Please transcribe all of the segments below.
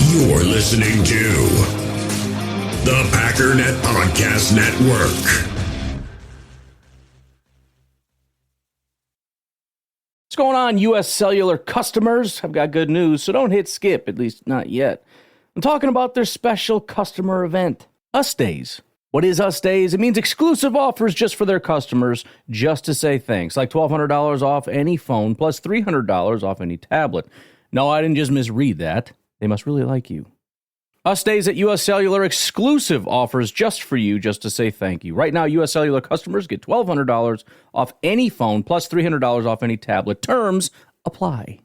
You're listening to the Packernet Podcast Network. What's going on, U.S. Cellular customers? I've got good news, so don't hit skip, at least not yet. I'm talking about their special customer event, Us Days. What is Us Days? It means exclusive offers just for their customers, just to say thanks, like $1,200 off any phone, plus $300 off any tablet. No, I didn't just misread that. They must really like you. Us Days at U.S. Cellular, exclusive offers just for you, just to say thank you. Right now, U.S. Cellular customers get $1,200 off any phone, plus $300 off any tablet. Terms apply.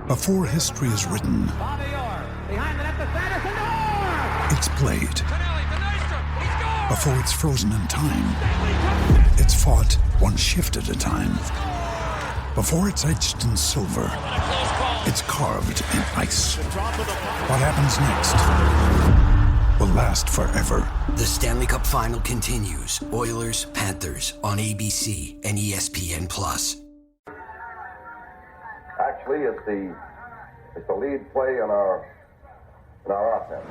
Before history is written, it's played. Before it's frozen in time, it's fought one shift at a time. Before it's etched in silver, it's carved in ice. What happens next will last forever. The Stanley Cup Final continues. Oilers, Panthers on ABC and ESPN+. Actually, it's the lead play in our offense.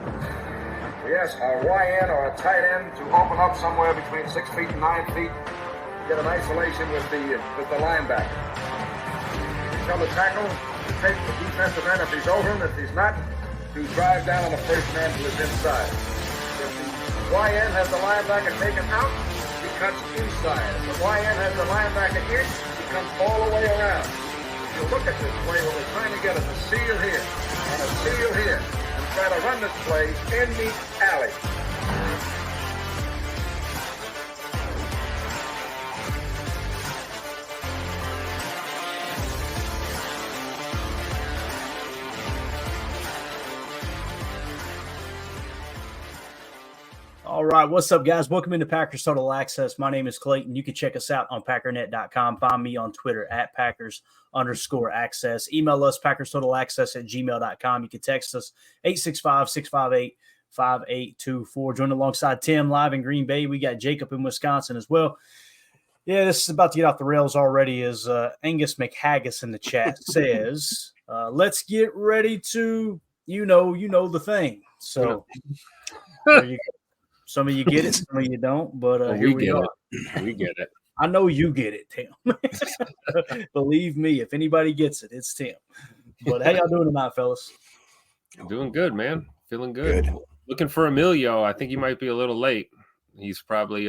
We ask our YN or a tight end to open up somewhere between 6 feet and 9 feet, get an isolation with the linebacker. Tell the tackle to take the defensive end if he's over him. If he's not, to drive down on the first man to his inside. If the YN has the linebacker taken out, he cuts inside. If the YN has the linebacker in, he comes all the way around. If you look at this play, what we're trying to get is a seal here and a seal here, and try to run this play in the alley. All right, what's up, guys? Welcome into Packers Total Access. My name is Clayton. You can check us out on Packernet.com. Find me on Twitter at Packers_access. Email us, PackersTotalAccess@gmail.com. You can text us, 865-658-5824. Join alongside Tim live in Green Bay. We got Jacob in Wisconsin as well. Yeah, this is about to get off the rails already, as Angus McHaggis in the chat says, let's get ready to, you know the thing. So there you go. Some of you get it, some of you don't, but here we are. We get it. I know you get it, Tim. Believe me, if anybody gets it, it's Tim. But how y'all doing tonight, fellas? Doing good, man. Feeling good. Looking for Emilio. I think he might be a little late. He's probably,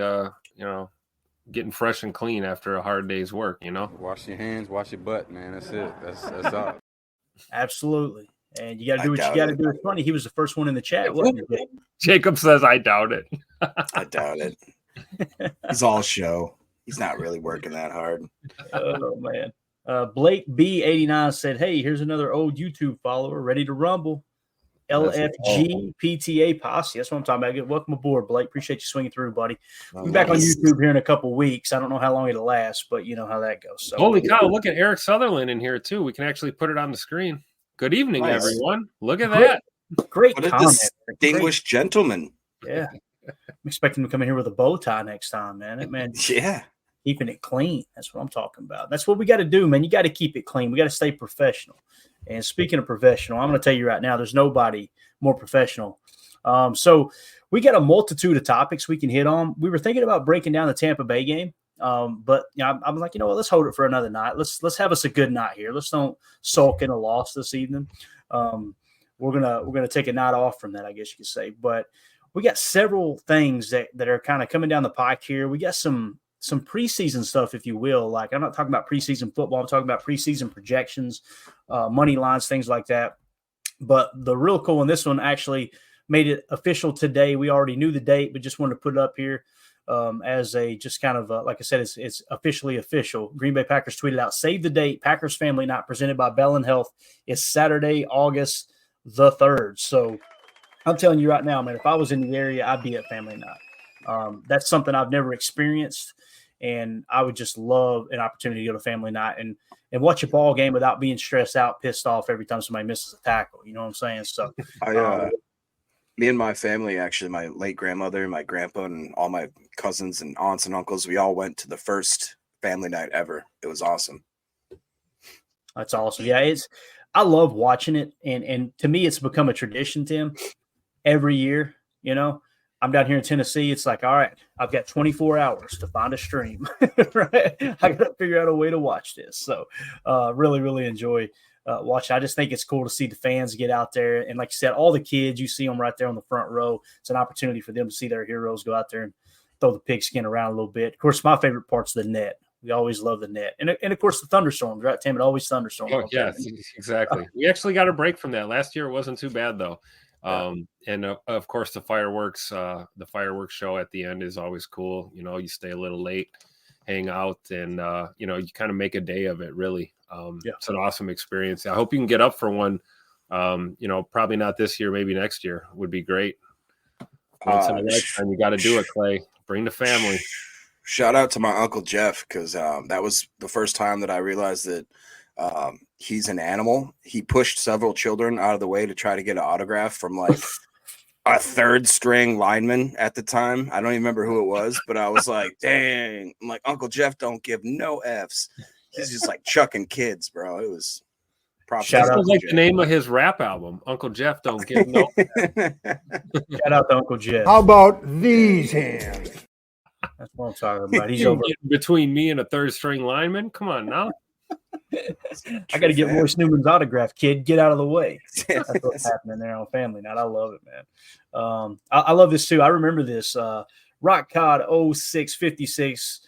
getting fresh and clean after a hard day's work, Wash your hands, wash your butt, man. That's it. That's all. Absolutely. And you got to do what you got to do. It's funny. He was the first one in the chat, wasn't he? Jacob says, I doubt it. I doubt it. He's all show. He's not really working that hard. Oh, man. Blake B89 said, hey, here's another old YouTube follower ready to rumble. LFG PTA Posse. That's what I'm talking about. Welcome aboard, Blake. Appreciate you swinging through, buddy. We'll be back on YouTube here in a couple of weeks. I don't know how long it'll last, but you know how that goes. So, holy cow, look at Eric Sutherland in here, too. We can actually put it on the screen. Good evening, everyone. Look at that. Great what comment. Distinguished gentleman. Yeah. I'm expecting him to come in here with a bow tie next time, man. Yeah. Keeping it clean. That's what I'm talking about. That's what we got to do, man. You got to keep it clean. We got to stay professional. And speaking of professional, I'm going to tell you right now, there's nobody more professional. So we got a multitude of topics we can hit on. We were thinking about breaking down the Tampa Bay game. But I'm like, what, let's hold it for another night. Let's have us a good night here. Let's don't sulk in a loss this evening. We're gonna take a night off from that, I guess you could say. But we got several things that are kind of coming down the pike here. We got some preseason stuff, if you will. Like, I'm not talking about preseason football. I'm talking about preseason projections, money lines, things like that. But the real cool one, this one actually made it official today. We already knew the date, but just wanted to put it up here. As a just kind of like I said, it's officially official. Green Bay Packers tweeted out, save the date, Packers Family Night presented by Bell and Health is Saturday, August the 3rd. So I'm telling you right now, man, if I was in the area, I'd be at Family Night. That's something I've never experienced, and I would just love an opportunity to go to Family Night and watch a ball game without being stressed out, pissed off every time somebody misses a tackle. You know what I'm saying? So me and my family, actually, my late grandmother, my grandpa, and all my cousins and aunts and uncles, we all went to the first family night ever. It was awesome. That's awesome. Yeah, I love watching it. And to me, it's become a tradition, Tim, every year, I'm down here in Tennessee. It's like, all right, I've got 24 hours to find a stream, right? I got to figure out a way to watch this. So really, really enjoy watching. I just think it's cool to see the fans get out there. And like you said, all the kids, you see them right there on the front row. It's an opportunity for them to see their heroes go out there and throw the pigskin around a little bit. Of course, my favorite part's the net. We always love the net. And of course, the thunderstorms, right, Tim? It always thunderstorms. Oh, yes, exactly. We actually got a break from that. Last year, it wasn't too bad, though. And of course, the fireworks show at the end is always cool. You stay a little late, hang out, and, you kind of make a day of it, really. It's an awesome experience. I hope you can get up for one. Probably not this year, maybe next year would be great. Once in a lifetime, you got to do it, Clay. Bring the family. Shout out to my Uncle Jeff, because that was the first time that I realized that he's an animal. He pushed several children out of the way to try to get an autograph from like a third string lineman at the time. I don't even remember who it was, but I was like, dang. I'm like, Uncle Jeff don't give no Fs. He's just like chucking kids, bro. It was proper. Shout out like the name of his rap album. Uncle Jeff don't give no Shout out to Uncle Jeff. How about these hands? That's what I'm talking about. He's over between me and a third string lineman. Come on now. I got to get Royce Newman's autograph, kid. Get out of the way. That's what's happening there on Family Night. I love it, man. I love this too. I remember this. Rock Cod 0656,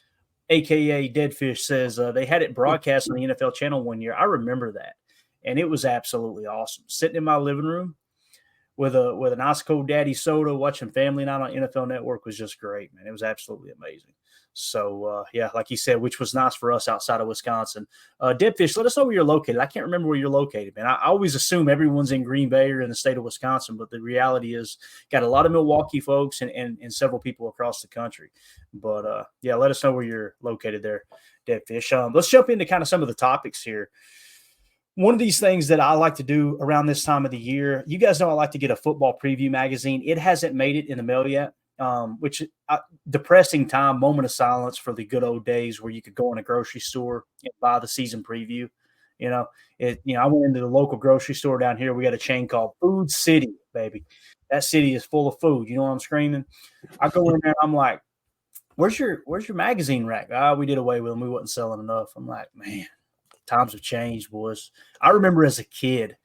aka Deadfish, says they had it broadcast on the NFL channel one year. I remember that, and it was absolutely awesome. Sitting in my living room with an ice cold daddy soda, watching Family Night on NFL Network was just great, man. It was absolutely amazing. So, like you said, which was nice for us outside of Wisconsin. Deadfish, let us know where you're located. I can't remember where you're located, man. I always assume everyone's in Green Bay or in the state of Wisconsin, but the reality is got a lot of Milwaukee folks and several people across the country. But, let us know where you're located there, Deadfish. Let's jump into kind of some of the topics here. One of these things that I like to do around this time of the year, you guys know I like to get a football preview magazine. It hasn't made it in the mail yet, which depressing time, moment of silence for the good old days where you could go in a grocery store and buy the season preview. I went into the local grocery store down here. We got a chain called Food City, baby. That city is full of food. You know what I'm screaming? I go in there and I'm like, where's your magazine rack? We did away with them. We wasn't selling enough. I'm like, man. Times have changed, boys. I remember as a kid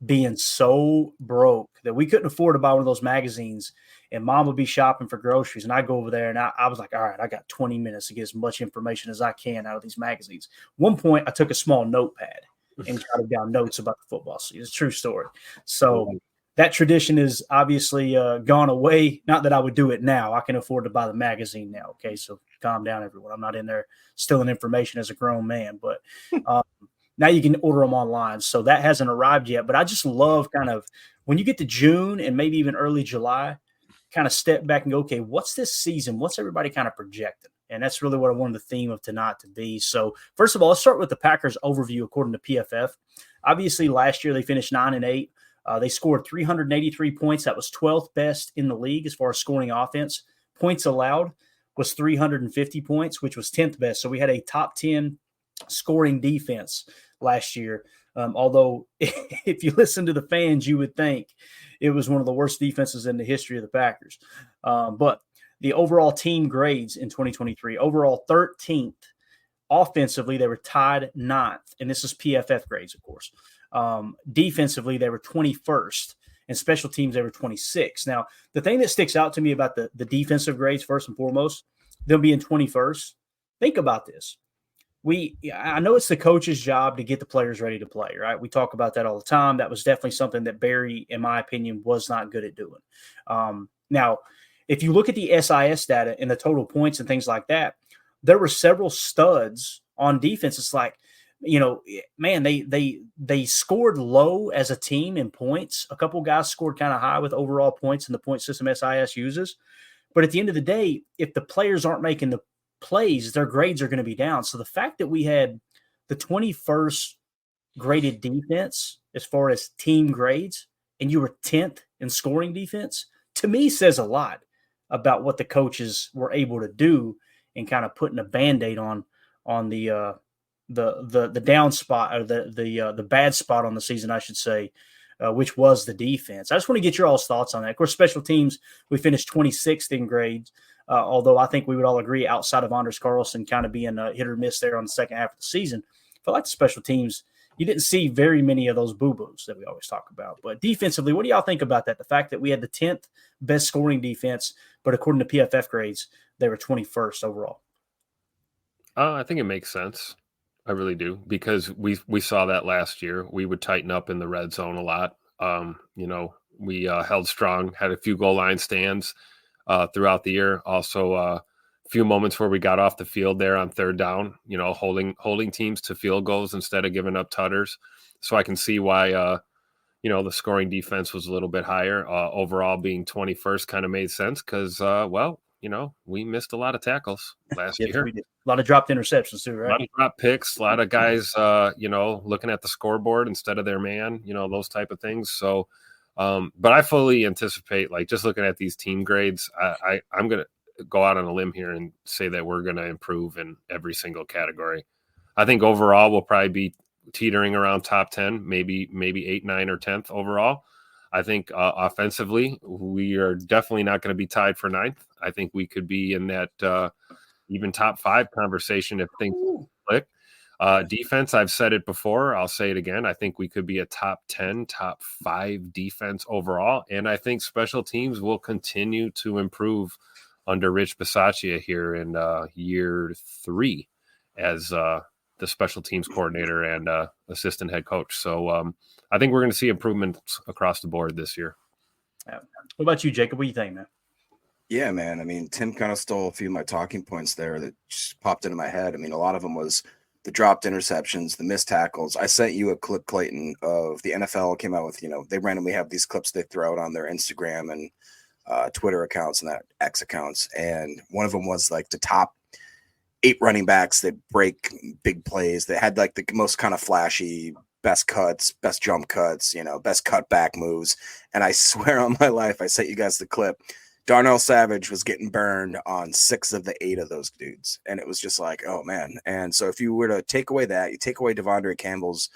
being so broke that we couldn't afford to buy one of those magazines, and mom would be shopping for groceries, and I'd go over there, and I was like, all right, I got 20 minutes to get as much information as I can out of these magazines. One point, I took a small notepad and jotted down notes about the football season. It's a true story. So that tradition is obviously gone away. Not that I would do it now. I can afford to buy the magazine now, okay? So calm down, everyone. I'm not in there stealing information as a grown man, but now you can order them online. So that hasn't arrived yet. But I just love kind of when you get to June and maybe even early July, kind of step back and go, okay, what's this season? What's everybody kind of projecting? And that's really what I wanted the theme of tonight to be. So first of all, let's start with the Packers overview according to PFF. Obviously, last year they finished 9-8. They scored 383 points. That was 12th best in the league as far as scoring offense. Points allowed was 350 points, which was 10th best. So we had a top 10 scoring defense last year. Although if you listen to the fans, you would think it was one of the worst defenses in the history of the Packers. But the overall team grades in 2023, overall 13th. Offensively, they were tied 9th. And this is PFF grades, of course. Defensively, they were 21st. And special teams, they were 26th. Now, the thing that sticks out to me about the defensive grades, first and foremost, them being 21st, think about this. I know it's the coach's job to get the players ready to play, right? We talk about that all the time. That was definitely something that Barry, in my opinion, was not good at doing. Now, if you look at the SIS data and the total points and things like that, there were several studs on defense. It's like, man, they scored low as a team in points. A couple guys scored kind of high with overall points in the point system SIS uses. But at the end of the day, if the players aren't making the plays, their grades are going to be down. So the fact that we had the 21st graded defense as far as team grades, and you were 10th in scoring defense, to me says a lot about what the coaches were able to do and kind of putting a Band-Aid on the the down spot, or the bad spot on the season, I should say, which was the defense. I just want to get your all's thoughts on that. Of course, special teams, we finished 26th in grades, although I think we would all agree, outside of Anders Carlson kind of being a hit or miss there on the second half of the season, I feel like the special teams, you didn't see very many of those boo-boos that we always talk about. But defensively, what do y'all think about that? The fact that we had the 10th best scoring defense, but according to PFF grades, they were 21st overall. I think it makes sense. I really do, because we saw that last year. We would tighten up in the red zone a lot. We held strong, had a few goal line stands throughout the year. Also, a few moments where we got off the field there on third down, holding teams to field goals instead of giving up tutters. So I can see why, the scoring defense was a little bit higher. Overall, being 21st kind of made sense because, we missed a lot of tackles last year. We did. A lot of dropped interceptions too, right? A lot of drop picks, a lot of guys, looking at the scoreboard instead of their man, those type of things. So, but I fully anticipate, like, just looking at these team grades, I'm going to go out on a limb here and say that we're going to improve in every single category. I think overall we'll probably be teetering around top 10, maybe 8, 9, or 10th overall. I think offensively, we are definitely not going to be tied for 9th. I think we could be in that even top 5 conversation if things click. Defense, I've said it before, I'll say it again. I think we could be a top 10, top 5 defense overall. And I think special teams will continue to improve under Rich Bisaccia here in year 3 as the special teams coordinator and assistant head coach. So I think we're going to see improvements across the board this year. Yeah. What about you, Jacob? What do you think, man? Yeah, man. I mean, Tim kind of stole a few of my talking points there that just popped into my head. I mean, a lot of them was the dropped interceptions, the missed tackles. I sent you a clip, Clayton, of the NFL came out with, they randomly have these clips they throw out on their Instagram and Twitter accounts and that X accounts. And one of them was like the top 8 running backs that break big plays. They had like the most kind of flashy, best cuts, best jump cuts, best cutback moves. And I swear on my life, I sent you guys the clip. Darnell Savage was getting burned on 6 of the 8 of those dudes. And it was just like, oh, man. And so if you were to take away that, you take away Devondre Campbell's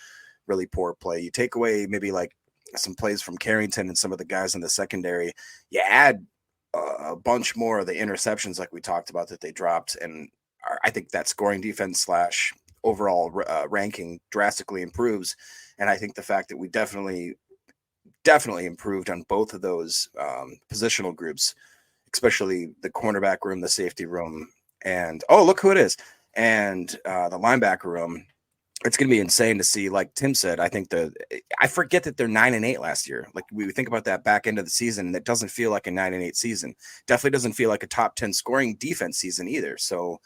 really poor play, you take away maybe like some plays from Carrington and some of the guys in the secondary, you add a bunch more of the interceptions like we talked about that they dropped. And I think that scoring defense / overall ranking drastically improves. And I think the fact that we definitely improved on both of those positional groups, especially the cornerback room, the safety room, and look who it is, and the linebacker room. It's going to be insane to see. Like Tim said, I think I forget that they're 9-8 last year. Like we think about that back end of the season, and it doesn't feel like a 9-8 season. Definitely doesn't feel like a top 10 scoring defense season either. So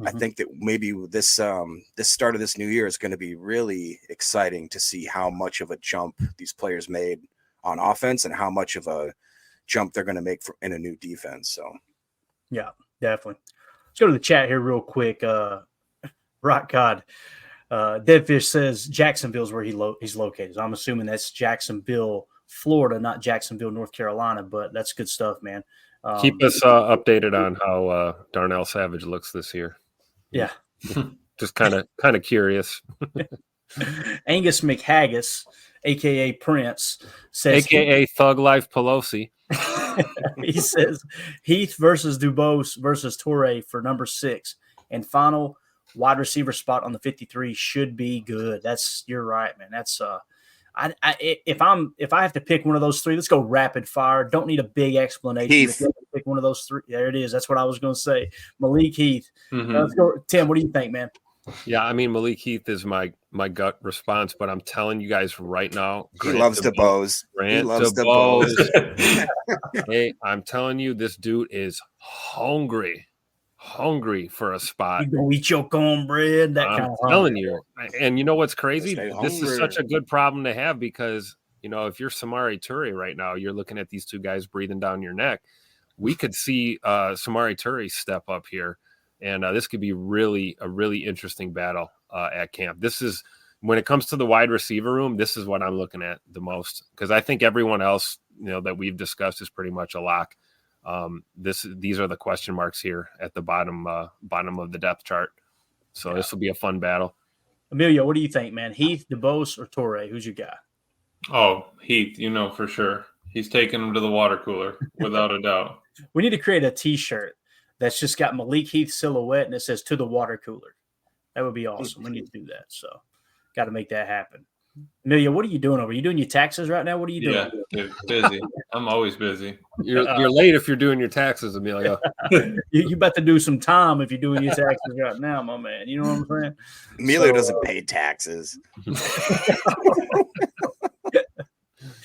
I think that maybe this start of this new year is going to be really exciting to see how much of a jump these players made on offense and how much of a jump they're going to make in a new defense. So, yeah, definitely. Let's go to the chat here real quick. Rock God, Deadfish says Jacksonville's where he's located. So I'm assuming that's Jacksonville, Florida, not Jacksonville, North Carolina. But that's good stuff, man. Keep us updated on how Darnell Savage looks this year. Yeah, just kind of curious. Angus McHaggis, a.k.a. Prince, says... A.k.a. Thug Life Pelosi. He says Heath versus Dubose versus Torre for number 6. And final wide receiver spot on the 53 should be good. You're right, man. That's if I have to pick one of those 3, let's go rapid fire. Don't need a big explanation. Heath. Pick one of those 3. There it is. That's what I was going to say. Malik Heath. Mm-hmm. Let's go. Tim, what do you think, man? Yeah, I mean, Malik Heath is my gut response, but I'm telling you guys right now, he loves DeBose. He loves DeBose. Hey, I'm telling you, this dude is hungry for a spot. You go eat your cornbread. I'm telling you. And you know what's crazy? This is such a good problem to have because, if you're Samori Toure right now, you're looking at these 2 guys breathing down your neck. We could see Samori Toure step up here. And this could be a really interesting battle at camp. This is when it comes to the wide receiver room. This is what I'm looking at the most because I think everyone else, that we've discussed is pretty much a lock. These are the question marks here at the bottom of the depth chart. So This will be a fun battle. Emilio, what do you think, man? Heath, DeBose, or Torre? Who's your guy? Oh, Heath, for sure. He's taking him to the water cooler, without a doubt. We need to create a T-shirt that's just got Malik Heath silhouette and it says "to the water cooler." That would be awesome. We need to do that. So, got to make that happen. Amelia, what are you doing over? Are you doing your taxes right now? What are you doing? Yeah, dude, busy. I'm always busy. You're late if you're doing your taxes, Amelia. You about to do some time if you're doing your taxes right now, my man. You know what I'm saying? Amelia doesn't pay taxes.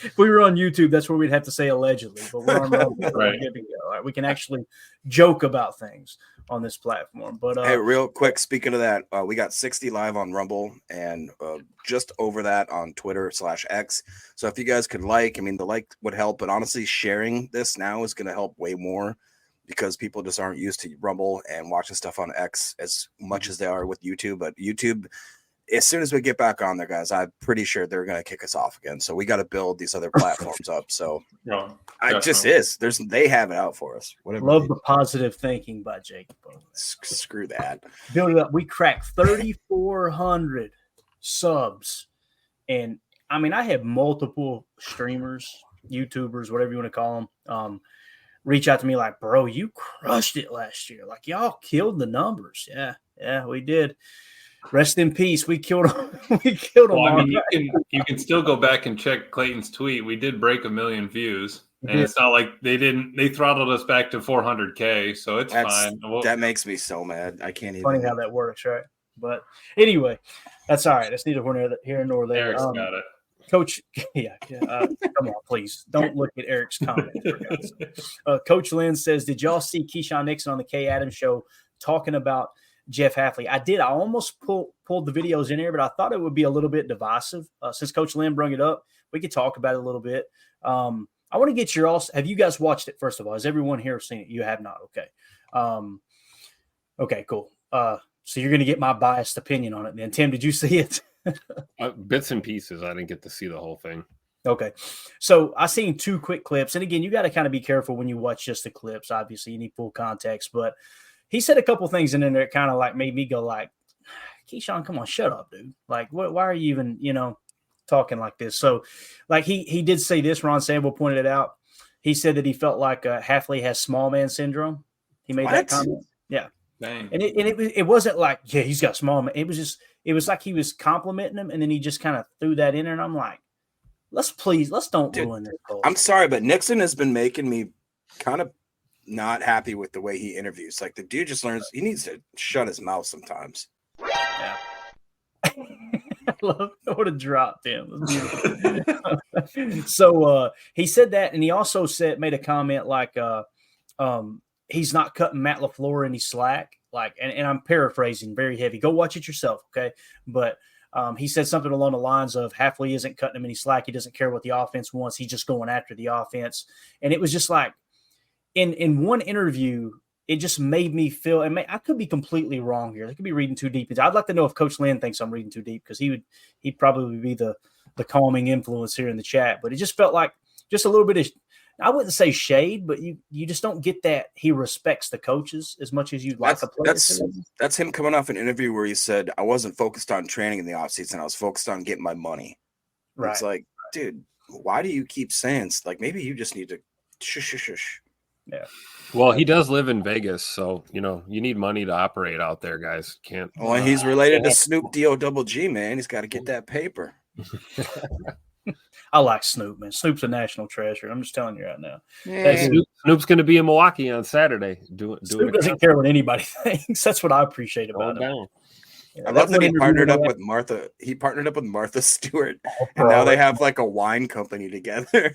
If we were on YouTube, that's where we'd have to say allegedly, but we're on Rumble. Right. Good to go. All right, we can actually joke about things on this platform. But hey, real quick, speaking of that, we got 60 live on Rumble and just over that on Twitter/X. So if you guys could the like would help, but honestly, sharing this now is going to help way more because people just aren't used to Rumble and watching stuff on X as much as they are with YouTube. But YouTube, as soon as we get back on there, guys, I'm pretty sure they're going to kick us off again. So we got to build these other platforms up. So it just is. They have it out for us. Whatever. Love the positive thinking by Jacob. Screw that. Build it up. We cracked 3,400 subs. And I had multiple streamers, YouTubers, whatever you want to call them, reach out to me like, bro, you crushed it last year. Like, y'all killed the numbers. Yeah, we did. Rest in peace. We killed him. Well, you can still go back and check Clayton's tweet. We did break 1 million views, and it's not like they throttled us back to 400K, so it's fine. That makes me so mad. I can't even. Funny how that works, right? But anyway, that's all right. That's neither here nor there. Eric's got it. Coach, come on, please. Don't look at Eric's comment. Coach Lynn says, did y'all see Keisean Nixon on the Kay Adams show talking about Jeff Hafley? I did. I almost pulled the videos in here, but I thought it would be a little bit divisive. Since Coach Lynn brought it up, we could talk about it a little bit. I want to get your all. Have you guys watched it, first of all? Has everyone here seen it? You have not. Okay. Okay, cool. So you're going to get my biased opinion on it then. Tim, did you see it? Bits and pieces. I didn't get to see the whole thing. Okay. So I seen 2 quick clips. And again, you got to kind of be careful when you watch just the clips. Obviously, you need full context. But he said a couple things in there that kind of like made me go like, Keisean, come on, shut up, dude. Like, why are you even, talking like this? So, like, he did say this. Ron Sample pointed it out. He said that he felt like Hafley has small man syndrome. He made that comment. Yeah. Dang. And it wasn't like, yeah, he's got small man. It was like he was complimenting him, and then he just kind of threw that in there. And I'm like, let's don't ruin this. I'm sorry, but Nixon has been making me kind of not happy with the way he interviews. Like, the dude just learns he needs to shut his mouth sometimes. Yeah. I love what a drop, Tim. So he said that, and he also made a comment like he's not cutting Matt LaFleur any slack. Like, and I'm paraphrasing very heavy. Go watch it yourself, okay? But he said something along the lines of Hafley isn't cutting him any slack. He doesn't care what the offense wants. He's just going after the offense. And it was just like, in one interview, it just made me feel, and I could be completely wrong here. I could be reading too deep. I'd like to know if Coach Lynn thinks I'm reading too deep, because he'd probably be the calming influence here in the chat. But it just felt like just a little bit of, I wouldn't say shade, but you just don't get that he respects the coaches as much as you'd like a player. That's him coming off an interview where he said, I wasn't focused on training in the offseason. I was focused on getting my money. Right. It's like, dude, why do you keep saying, like, maybe you just need to shush. Yeah. Well, he does live in Vegas, so you need money to operate out there, guys. Can't. Well, he's related to Snoop D-O-double-G, man. He's got to get that paper. I like Snoop, man. Snoop's a national treasure. I'm just telling you right now. Hey, Snoop's going to be in Milwaukee on Saturday. Snoop doesn't care what anybody thinks. That's what I appreciate about him. Yeah, I love that he partnered up with Martha. He partnered up with Martha Stewart, and now they have like a wine company together.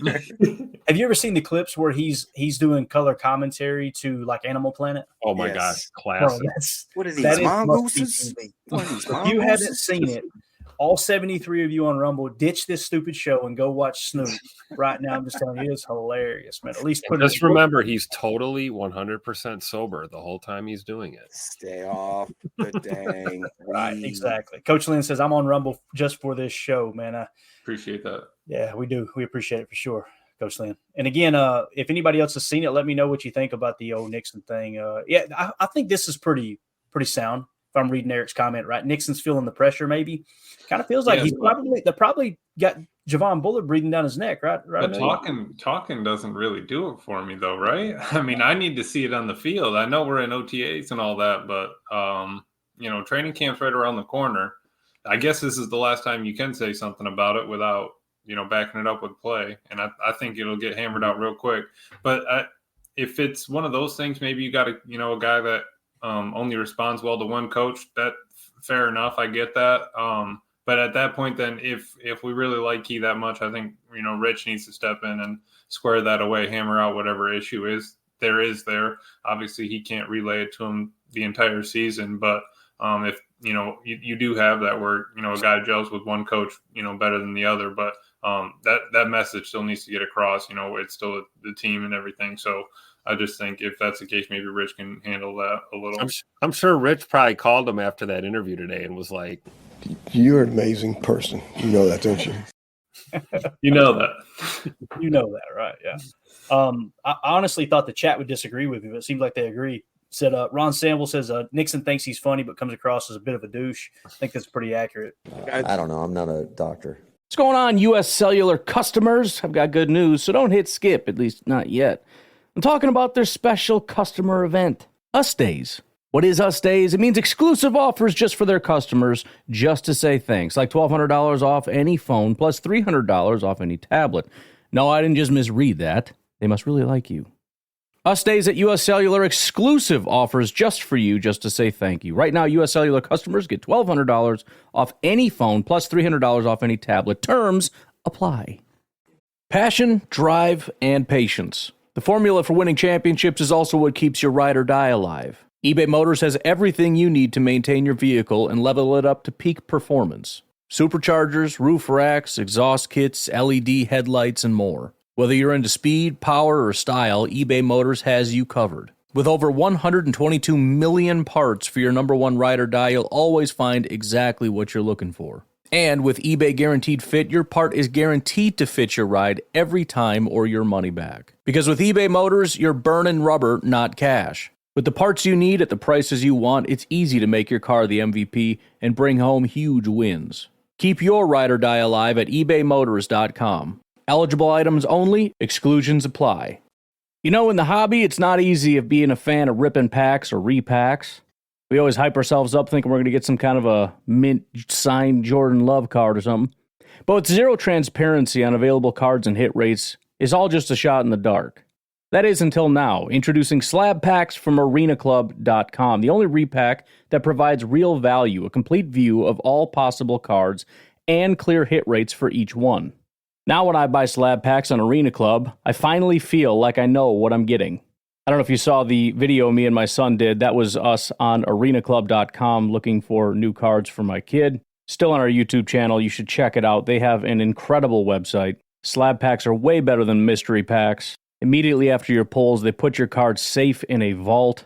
Have you ever seen the clips where he's doing color commentary to like Animal Planet? Oh my gosh, classic! Bro, what are these mongooses? If you haven't seen it, all 73 of you on Rumble, ditch this stupid show and go watch Snoop right now. I'm just telling you, it's hilarious, man. At least just remember, he's totally 100% sober the whole time he's doing it. Stay off the dang. Right, exactly. Coach Lynn says, I'm on Rumble just for this show, man. I appreciate that. Yeah, we do. We appreciate it for sure, Coach Lynn. And again, if anybody else has seen it, let me know what you think about the old Nixon thing. I think this is pretty sound. if I'm reading Eric's comment right. Nixon's feeling the pressure, maybe. Kind of feels like Yeah, they probably got Javon Bullard breathing down his neck, right? But talking doesn't really do it for me, though, right? I mean, I need to see it on the field. I know we're in OTAs and all that, but training camp's right around the corner. I guess this is the last time you can say something about it without backing it up with play, and I think it'll get hammered out real quick. But if it's one of those things, maybe you got a guy that only responds well to one coach. That fair enough, I get that. But at that point, then if we really like Key that much, I think Rich needs to step in and square that away, hammer out whatever issue is there. Obviously, he can't relay it to him the entire season, but if you do have that where a guy gels with one coach better than the other, but that message still needs to get across. It's still the team and everything. So I just think if that's the case, maybe Rich can handle that a little. I'm sure Rich probably called him after that interview today and was like, "You're an amazing person. You know that, don't you?" You know that. You know that, right? Yeah. I honestly thought the chat would disagree with me, but it seems like they agree. Said Ron Sample says Nixon thinks he's funny but comes across as a bit of a douche. I think that's pretty accurate. I don't know. I'm not a doctor. What's going on, U.S. Cellular customers? I've got good news, so don't hit skip, at least not yet. I'm talking about their special customer event, Us Days. What is Us Days? It means exclusive offers just for their customers, just to say thanks, like $1,200 off any phone plus $300 off any tablet. No, I didn't just misread that. They must really like you. Us Days at U.S. Cellular, exclusive offers just for you, just to say thank you. Right now, U.S. Cellular customers get $1,200 off any phone plus $300 off any tablet. Terms apply. Passion, drive, and patience. The formula for winning championships is also what keeps your ride or die alive. eBay Motors has everything you need to maintain your vehicle and level it up to peak performance. Superchargers, roof racks, exhaust kits, LED headlights, and more. Whether you're into speed, power, or style, eBay Motors has you covered. With over 122 million parts for your number one ride or die, you'll always find exactly what you're looking for. And with eBay Guaranteed Fit, your part is guaranteed to fit your ride every time or your money back. Because with eBay Motors, you're burning rubber, not cash. With the parts you need at the prices you want, it's easy to make your car the MVP and bring home huge wins. Keep your ride or die alive at ebaymotors.com. Eligible items only, exclusions apply. In the hobby, it's not easy of being a fan of ripping packs or repacks. We always hype ourselves up thinking we're going to get some kind of a mint signed Jordan Love card or something. But with zero transparency on available cards and hit rates, it's all just a shot in the dark. That is until now. Introducing slab packs from arenaclub.com, the only repack that provides real value, a complete view of all possible cards, and clear hit rates for each one. Now when I buy slab packs on Arena Club, I finally feel like I know what I'm getting. I don't know if you saw the video me and my son did. That was us on arenaclub.com looking for new cards for my kid. Still on our YouTube channel. You should check it out. They have an incredible website. Slab packs are way better than mystery packs. Immediately after your pulls, they put your cards safe in a vault.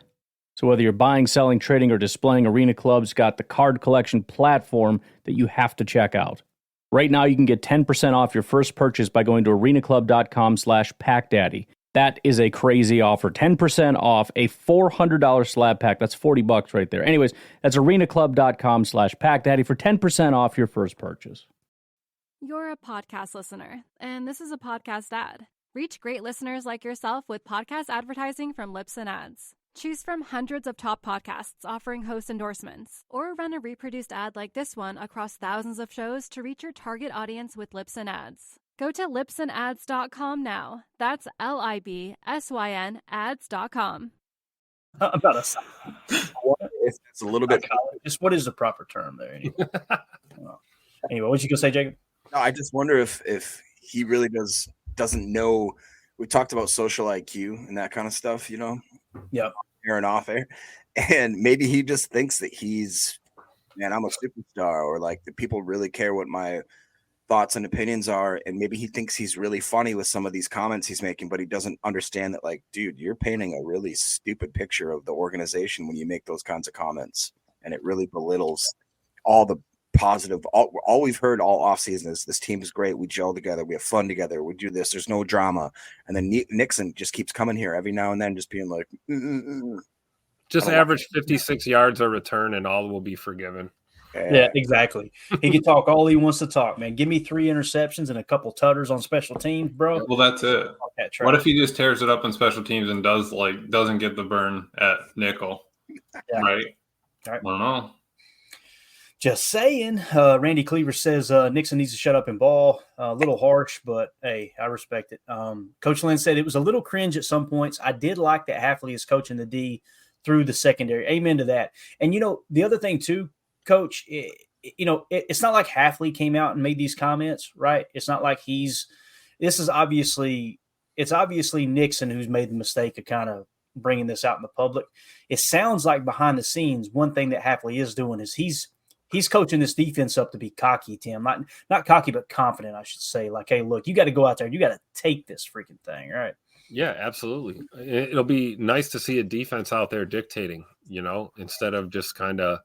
So whether you're buying, selling, trading, or displaying, Arena Club's got the card collection platform that you have to check out. Right now, you can get 10% off your first purchase by going to arenaclub.com/packdaddy. That is a crazy offer. 10% off a $400 slab pack. That's $40 right there. Anyways, that's arenaclub.com/packdaddy for 10% off your first purchase. You're a podcast listener, and this is a podcast ad. Reach great listeners like yourself with podcast advertising from Lips and Ads. Choose from hundreds of top podcasts offering host endorsements, or run a reproduced ad like this one across thousands of shows to reach your target audience with Lips and Ads. Go to lipsandads.com now. That's LIBSYN ads.com. About a It's a little bit. Just what is the proper term there? Anyway, what was you gonna say, Jacob? No, I just wonder if he really doesn't know. We talked about social IQ and that kind of stuff, Yeah, air and off air, and maybe he just thinks that I'm a superstar, or like the people really care what my thoughts and opinions are, and maybe he thinks he's really funny with some of these comments he's making, but he doesn't understand that, like, dude, you're painting a really stupid picture of the organization when you make those kinds of comments, and it really belittles all the positive. All we've heard all offseason is this team is great, we gel together, we have fun together, we do this, there's no drama, and then Nixon just keeps coming here every now and then just being like Just average 56 yards a return, and all will be forgiven. Yeah, exactly. He can talk all he wants to talk, man. Give me 3 interceptions and a couple tutters on special teams, bro. Well, that's it. What if he just tears it up on special teams and doesn't get the burn at nickel? Yeah. Right? All right. I don't know. Just saying. Randy Cleaver says Nixon needs to shut up and ball. A little harsh, but hey, I respect it. Coach Lynn said it was a little cringe at some points. I did like that Hafley is coaching the D through the secondary. Amen to that. And, the other thing too, Coach, it's not like Hafley came out and made these comments, right? It's not like it's obviously Nixon who's made the mistake of kind of bringing this out in the public. It sounds like behind the scenes, one thing that Hafley is doing is he's coaching this defense up to be cocky, Tim. Not cocky, but confident, I should say. Like, hey, look, you got to go out there. You got to take this freaking thing, right? Yeah, absolutely. It'll be nice to see a defense out there dictating, instead of just kind of,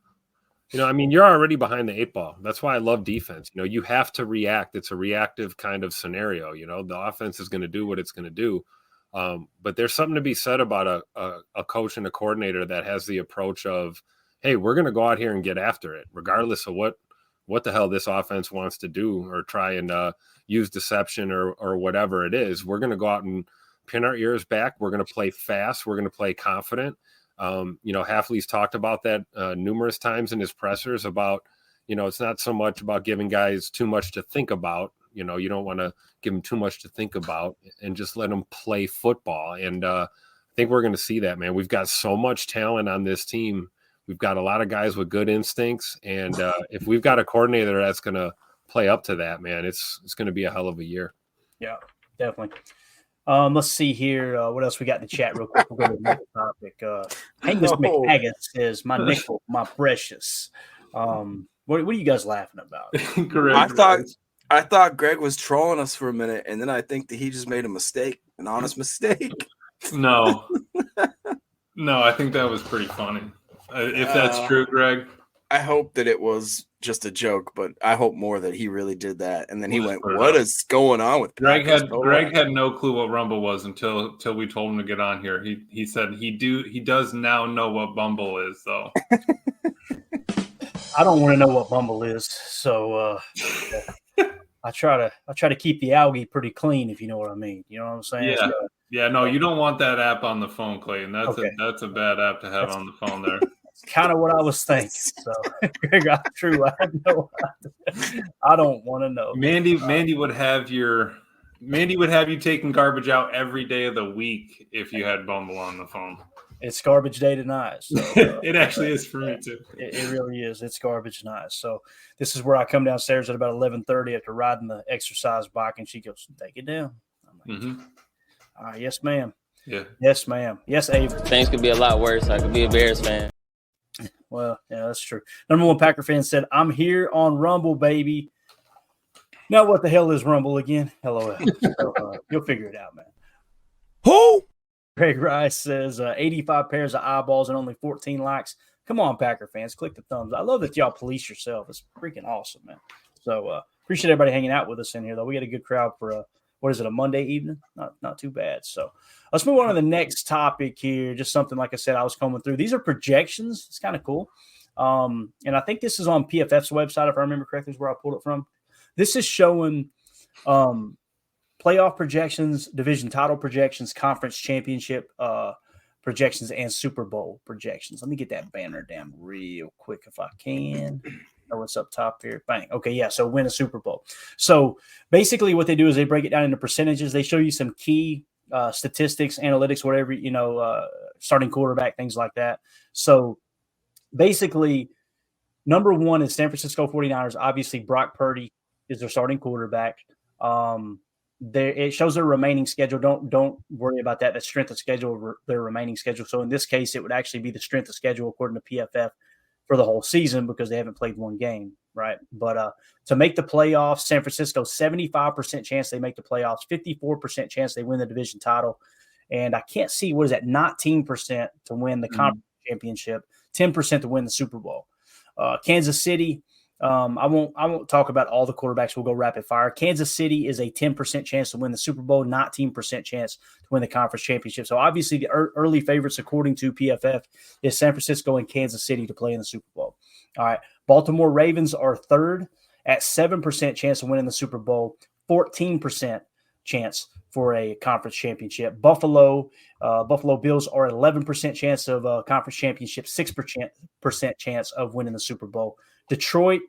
you're already behind the 8 ball. That's why I love defense. You have to react. It's a reactive kind of scenario. The offense is going to do what it's going to do. But there's something to be said about a coach and a coordinator that has the approach of, hey, we're going to go out here and get after it, regardless of what the hell this offense wants to do or try and use deception or whatever it is. We're going to go out and pin our ears back. We're going to play fast. We're going to play confident. Hafley's talked about that numerous times in his pressers about, it's not so much about giving guys too much to think about. You don't want to give them too much to think about and just let them play football. And I think we're going to see that, man. We've got so much talent on this team. We've got a lot of guys with good instincts. And if we've got a coordinator that's going to play up to that, man, it's going to be a hell of a year. Yeah, definitely. Let's see here. What else we got in the chat real quick? We'll go to the next topic. Angus McHaggis says, my nickel, my precious. What are you guys laughing about? I thought Greg was trolling us for a minute, and then I think that he just made a mistake, an honest mistake. No, I think that was pretty funny. If that's true, Greg. I hope that it was just a joke, but I hope more that he really did that. And then he went, what is going on with Greg had no clue what Rumble was until we told him to get on here. He said he does now know what Bumble is, though. I don't want to know what Bumble is, so I try to keep the algae pretty clean, if you know what I mean. You know what I'm saying? Yeah. No, you don't want that app on the phone, Clayton. That's a bad app to have on the phone there. Kind of what I was thinking. So, Greg, true. I have no idea. I don't want to know. Mandy would have you taking garbage out every day of the week if you had Bumble on the phone. It's garbage day tonight. So, it actually is for me too. It really is. It's garbage night. So this is where I come downstairs at about 11:30 after riding the exercise bike, and she goes, "Take it down." I'm like, yes, ma'am. Yeah. Yes, ma'am. Yes, Ava. Things could be a lot worse. I could be a Bears fan. Well, yeah, that's true. Number one Packer fan said, I'm here on Rumble, baby. Now, what the hell is Rumble again? LOL. So, you'll figure it out, man. Who? Greg Rice says 85 pairs of eyeballs and only 14 likes. Come on, Packer fans. Click the thumbs. I love that y'all police yourself. It's freaking awesome, man. So appreciate everybody hanging out with us in here, though. We got a good crowd for what is it, a Monday evening? Not too bad. So let's move on to the next topic here. Just something, like I said, I was combing through. These are projections. It's kind of cool. And I think this is on PFF's website, if I remember correctly, is where I pulled it from. This is showing playoff projections, division title projections, conference championship projections, and Super Bowl projections. Let me get that banner down real quick if I can. Or what's up top here? Bang. Okay, yeah. So win a Super Bowl. So basically, what they do is they break it down into percentages. They show you some key statistics, analytics, whatever, starting quarterback, things like that. So basically, number one is San Francisco 49ers. Obviously, Brock Purdy is their starting quarterback. It shows their remaining schedule. Don't worry about that. That's strength of schedule, their remaining schedule. So in this case, it would actually be the strength of schedule according to PFF for the whole season because they haven't played one game, right? But to make the playoffs, San Francisco, 75% chance they make the playoffs, 54% chance they win the division title. And I can't see, what is that, 19% to win the conference championship, 10% to win the Super Bowl. Kansas City, I won't talk about all the quarterbacks. We'll go rapid fire. Kansas City is a 10% chance to win the Super Bowl, 19% chance to win the conference championship. So obviously the early favorites, according to PFF, is San Francisco and Kansas City to play in the Super Bowl. All right. Baltimore Ravens are third at 7% chance of winning the Super Bowl, 14% chance for a conference championship. Buffalo Bills are 11% chance of a conference championship, 6% chance of winning the Super Bowl. Detroit,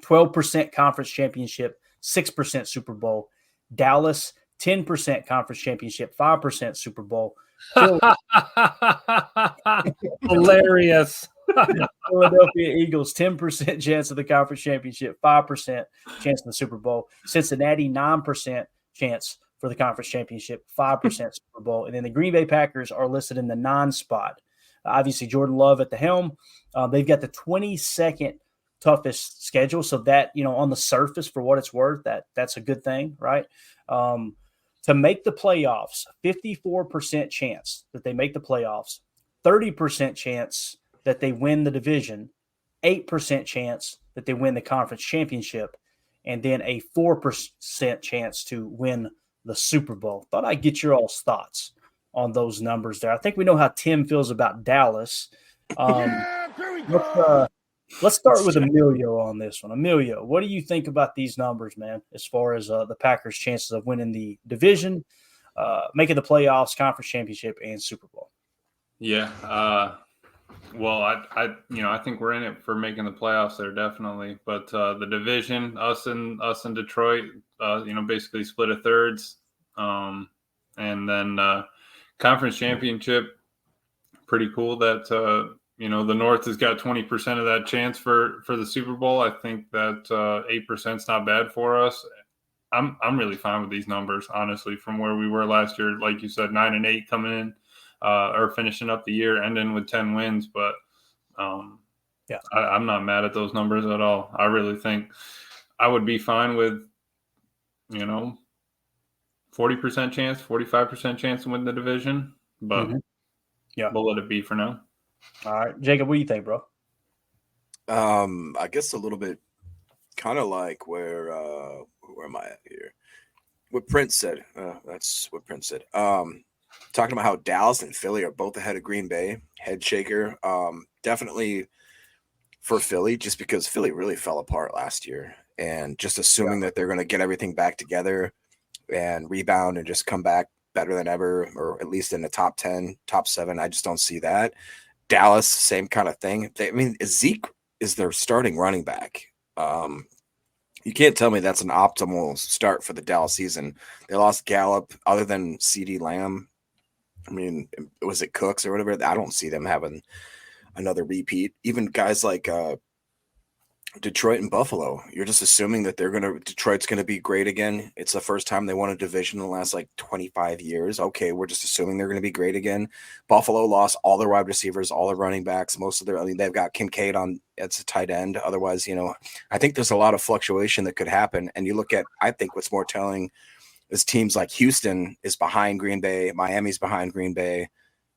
12% conference championship, 6% Super Bowl. Dallas, 10% conference championship, 5% Super Bowl. Hilarious. Philadelphia Eagles, 10% chance of the conference championship, 5% chance of the Super Bowl. Cincinnati, 9% chance for the conference championship, 5% Super Bowl. And then the Green Bay Packers are listed in the non-spot. Obviously, Jordan Love at the helm. They've got the 22nd toughest schedule. So that, on the surface, for what it's worth, that's a good thing, right? To make the playoffs, 54% chance that they make the playoffs, 30% chance that they win the division, 8% chance that they win the conference championship, and then a 4% chance to win the Super Bowl. Thought I'd get your all's thoughts on those numbers there. I think we know how Tim feels about Dallas. Let's start with Emilio on this one. Emilio, what do you think about these numbers, man, as far as the Packers' chances of winning the division, making the playoffs, conference championship, and Super Bowl? Yeah. Well, I think we're in it for making the playoffs there, definitely. But the division, us and Detroit, basically split a thirds. And then conference championship, pretty cool that the North has got 20% of that chance for the Super Bowl. I think that 8% is not bad for us. I'm really fine with these numbers, honestly, from where we were last year. Like you said, 9-8 coming in, or finishing up the year, ending with 10 wins. But I'm not mad at those numbers at all. I really think I would be fine with, 40% chance, 45% chance to win the division. But we'll let it be for now. All right, Jacob, what do you think, bro? I guess a little bit kind of like where am I at here? What Prince said. That's what Prince said. Talking about how Dallas and Philly are both ahead of Green Bay. Head shaker. Definitely for Philly, just because Philly really fell apart last year. And just assuming that they're going to get everything back together and rebound and just come back better than ever, or at least in the top 10, top 7. I just don't see that. Dallas, same kind of thing. Zeke is their starting running back. You can't tell me that's an optimal start for the Dallas season. They lost Gallup, other than CeeDee Lamb. Was it Cooks or whatever? I don't see them having another repeat. Even guys like Detroit and Buffalo, you're just assuming that Detroit's going to be great again. It's the first time they won a division in the last 25 years. Okay, we're just assuming they're going to be great again. Buffalo lost all their wide receivers, all their running backs, they've got Kincaid it's a tight end. Otherwise, I think there's a lot of fluctuation that could happen. And you look at, I think what's more telling is teams like Houston is behind Green Bay, Miami's behind Green Bay.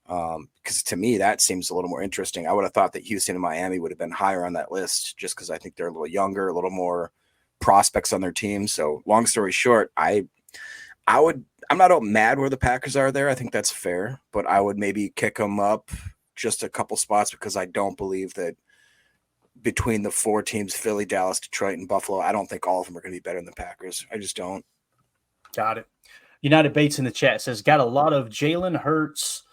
Because to me, that seems a little more interesting. I would have thought that Houston and Miami would have been higher on that list, just because I think they're a little younger, a little more prospects on their team. So long story short, I'm not mad where the Packers are there. I think that's fair, but I would maybe kick them up just a couple spots, because I don't believe that between the 4 teams, Philly, Dallas, Detroit, and Buffalo, I don't think all of them are going to be better than the Packers. I just don't. Got it. United Bates in the chat says, got a lot of Jalen Hurts,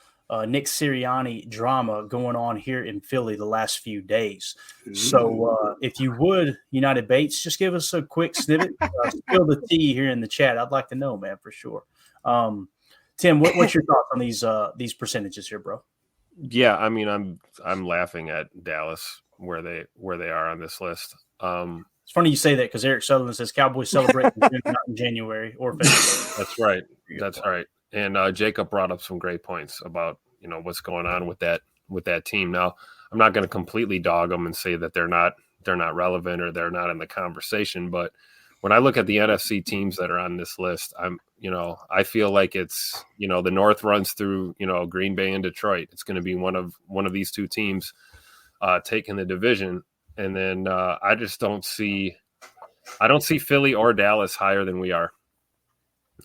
Nick Sirianni drama going on here in Philly the last few days. So if you would, United Bates, just give us a quick snippet, spill the tea here in the chat. I'd like to know, man, for sure. Tim, what's your thoughts on these percentages here, bro? Yeah, I'm laughing at Dallas where they are on this list. It's funny you say that, because Eric Sutherland says Cowboys celebrate not in January or February. That's right. That's right. And Jacob brought up some great points about what's going on with that team. Now, I'm not going to completely dog them and say that they're not relevant or they're not in the conversation. But when I look at the NFC teams that are on this list, I feel like it's the North runs through Green Bay and Detroit. It's going to be one of these two teams taking the division. And then I don't see Philly or Dallas higher than we are.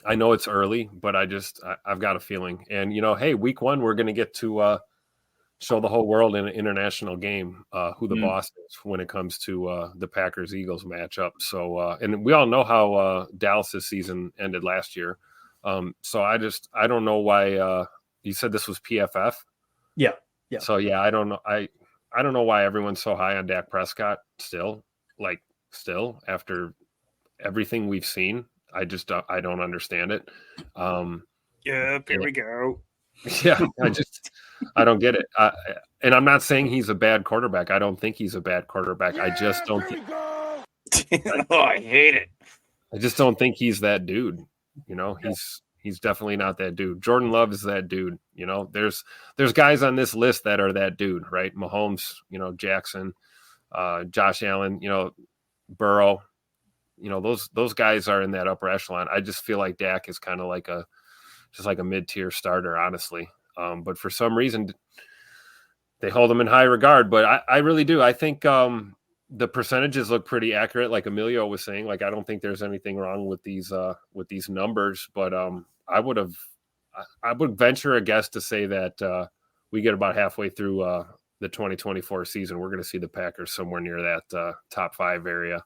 I know it's early, but I've got a feeling. And, hey, week 1, we're going to get to show the whole world in an international game who the boss is when it comes to the Packers-Eagles matchup. So, and we all know how Dallas' season ended last year. So I don't know why you said this was PFF. Yeah. So, yeah, I don't know. I don't know why everyone's so high on Dak Prescott still after everything we've seen. I don't understand it. Here we go. Yeah, I don't get it. And I'm not saying he's a bad quarterback. I don't think he's a bad quarterback. I just don't think. Oh, I hate it. I just don't think he's that dude. He's definitely not that dude. Jordan Love is that dude. There's guys on this list that are that dude, right? Mahomes, Jackson, Josh Allen, Burrow. Those guys are in that upper echelon. I just feel like Dak is kind of like a mid-tier starter, honestly. But for some reason, they hold him in high regard. But I really do. I think the percentages look pretty accurate, like Emilio was saying. Like, I don't think there's anything wrong with these numbers. But I would venture a guess to say that we get about halfway through the 2024 season, we're going to see the Packers somewhere near that top 5 area.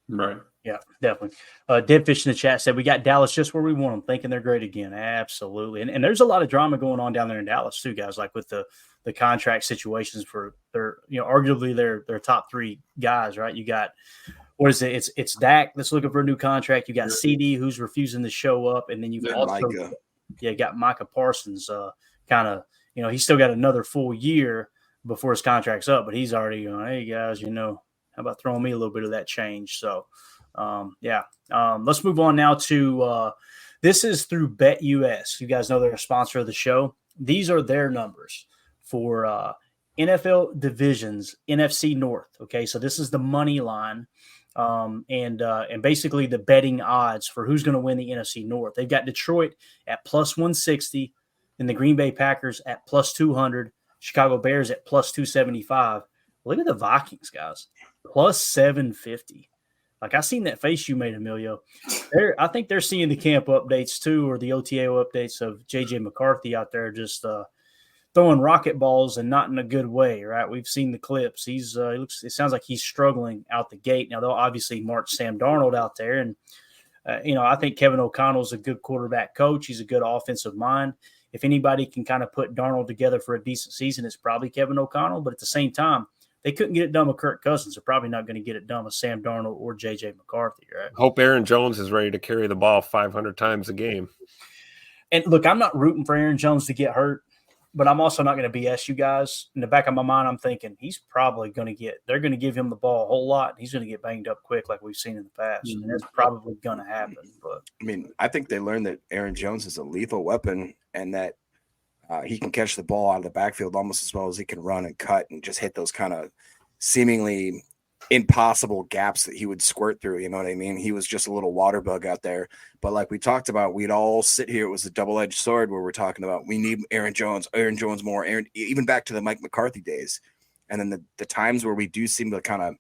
Right. Yeah, definitely. Deadfish in the chat said we got Dallas just where we want them, thinking they're great again. Absolutely. And there's a lot of drama going on down there in Dallas too, guys, like with the contract situations for their, arguably their top 3 guys, right? You got, what is it? It's Dak that's looking for a new contract. You got CD who's refusing to show up. And then you've also got Micah Parsons kind of, he's still got another full year before his contract's up, but he's already going, hey guys, how about throwing me a little bit of that change? So, let's move on now to this is through BetUS. You guys know they're a sponsor of the show. These are their numbers for NFL divisions, NFC North. Okay, so this is the money line, and basically the betting odds for who's going to win the NFC North. They've got Detroit at plus 160, and the Green Bay Packers at plus 200, Chicago Bears at plus 275. Look at the Vikings, guys, plus 750. Like, I seen that face you made, Emilio. I think they're seeing the camp updates too, or the OTA updates of J.J. McCarthy out there just throwing rocket balls and not in a good way, right? We've seen the clips. It sounds like he's struggling out the gate. Now, they'll obviously march Sam Darnold out there. And, I think Kevin O'Connell's a good quarterback coach. He's a good offensive mind. If anybody can kind of put Darnold together for a decent season, it's probably Kevin O'Connell. But at the same time, they couldn't get it done with Kirk Cousins. They're probably not going to get it done with Sam Darnold or J.J. McCarthy, right? Hope Aaron Jones is ready to carry the ball 500 times a game. And look, I'm not rooting for Aaron Jones to get hurt, but I'm also not going to BS you guys. In the back of my mind, I'm thinking he's probably going to they're going to give him the ball a whole lot. He's going to get banged up quick like we've seen in the past. Mm-hmm. And that's probably going to happen. But I think they learned that Aaron Jones is a lethal weapon and that he can catch the ball out of the backfield almost as well as he can run and cut and just hit those kind of seemingly impossible gaps that he would squirt through. You know what I mean? He was just a little water bug out there. But like we talked about, we'd all sit here. It was a double-edged sword where we're talking about we need Aaron Jones more, even back to the Mike McCarthy days. And then the times where we do seem to kind of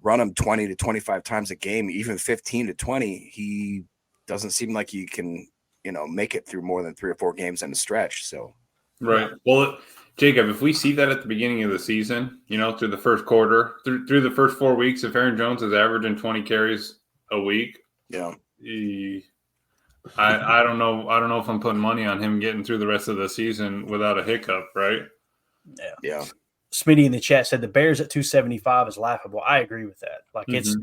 run him 20 to 25 times a game, even 15 to 20, he doesn't seem like he can, make it through more than 3 or 4 games in a stretch. So, right. Well, Jacob, if we see that at the beginning of the season, through the first quarter, through the first 4 weeks, if Aaron Jones is averaging 20 carries a week, I don't know. I don't know if I'm putting money on him getting through the rest of the season without a hiccup, right? Yeah. Smitty in the chat said the Bears at 275 is laughable. I agree with that. Like it's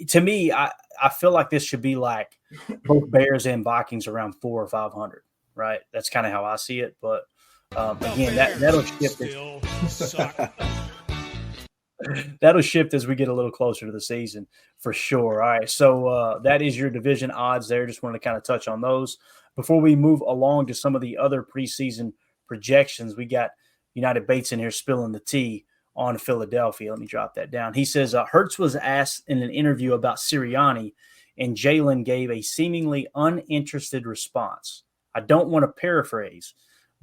to me, I feel like this should be like both Bears and Vikings around 400 or 500, right? That's kind of how I see it, but. Again, that'll shift. That'll shift as we get a little closer to the season for sure. All right, so that is your division odds there. Just wanted to kind of touch on those before we move along to some of the other preseason projections. We got United Bates in here spilling the tea on Philadelphia. Let me drop that down. He says Hurts was asked in an interview about Sirianni, and Jalen gave a seemingly uninterested response. I don't want to paraphrase,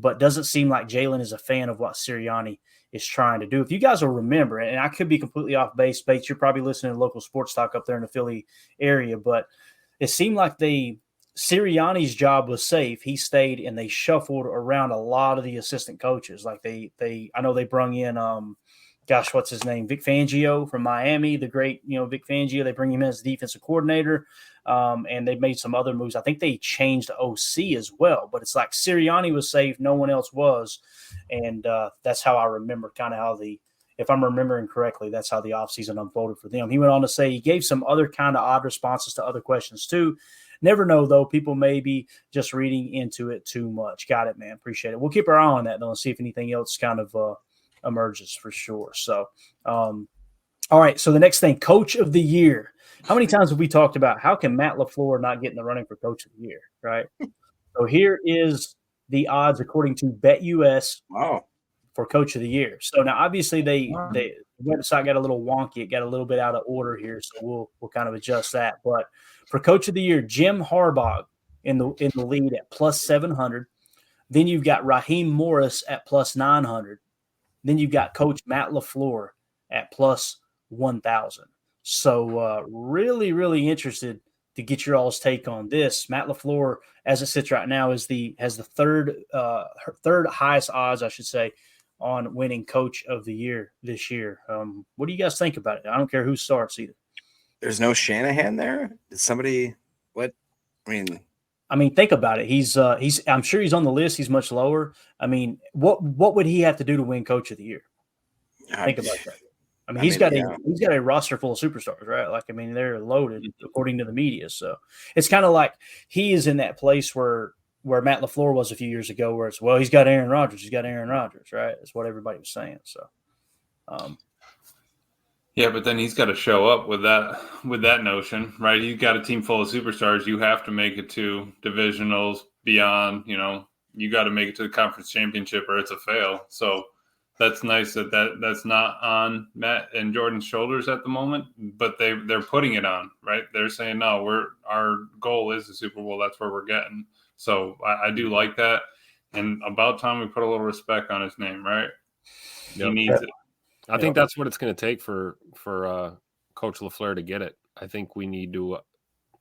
but doesn't seem like Jalen is a fan of what Sirianni is trying to do. If you guys will remember, and I could be completely off base, Bates, you're probably listening to local sports talk up there in the Philly area, but it seemed like Sirianni's job was safe. He stayed and they shuffled around a lot of the assistant coaches. Like I know they brung in, what's his name? Vic Fangio from Miami, the great, Vic Fangio. They bring him in as the defensive coordinator. And they made some other moves. I think they changed OC as well, but it's like Sirianni was safe. No one else was. And that's how I remember kind of how if I'm remembering correctly, that's how the offseason unfolded for them. He went on to say he gave some other kind of odd responses to other questions too. Never know, though. People may be just reading into it too much. Got it, man. Appreciate it. We'll keep our eye on that, though, and see if anything else kind of emerges for sure. So, all right. So the next thing, Coach of the Year. How many times have we talked about how can Matt LaFleur not get in the running for Coach of the Year, right? So here is the odds according to BetUS for Coach of the Year. So now obviously the website got a little wonky. It got a little bit out of order here, so we'll kind of adjust that. But for Coach of the Year, Jim Harbaugh in the lead at plus 700. Then you've got Raheem Morris at plus 900. Then you've got Coach Matt LaFleur at plus 1,000. So really, really interested to get your all's take on this. Matt LaFleur, as it sits right now, has the third highest odds, I should say, on winning Coach of the Year this year. What do you guys think about it? I don't care who starts either. There's no Shanahan there? Did somebody what? I mean, think about it. He's I'm sure he's on the list. He's much lower. I mean, what would he have to do to win Coach of the Year? Think about that. I mean, he's got a roster full of superstars, right? Like, I mean, they're loaded according to the media. So it's kind of like he is in that place where Matt LaFleur was a few years ago, where it's, well, he's got Aaron Rodgers. He's got Aaron Rodgers, right? That's what everybody was saying. So, yeah, but then he's got to show up with that notion, right? He's got a team full of superstars. You have to make it to divisionals beyond, you got to make it to the conference championship or it's a fail. So that's nice that's not on Matt and Jordan's shoulders at the moment, but they're putting it on, right? They're saying, no, our goal is the Super Bowl. That's where we're getting. So I do like that. And about time we put a little respect on his name, right? He needs it. I think that's what it's going to take for Coach LaFleur to get it. I think we need to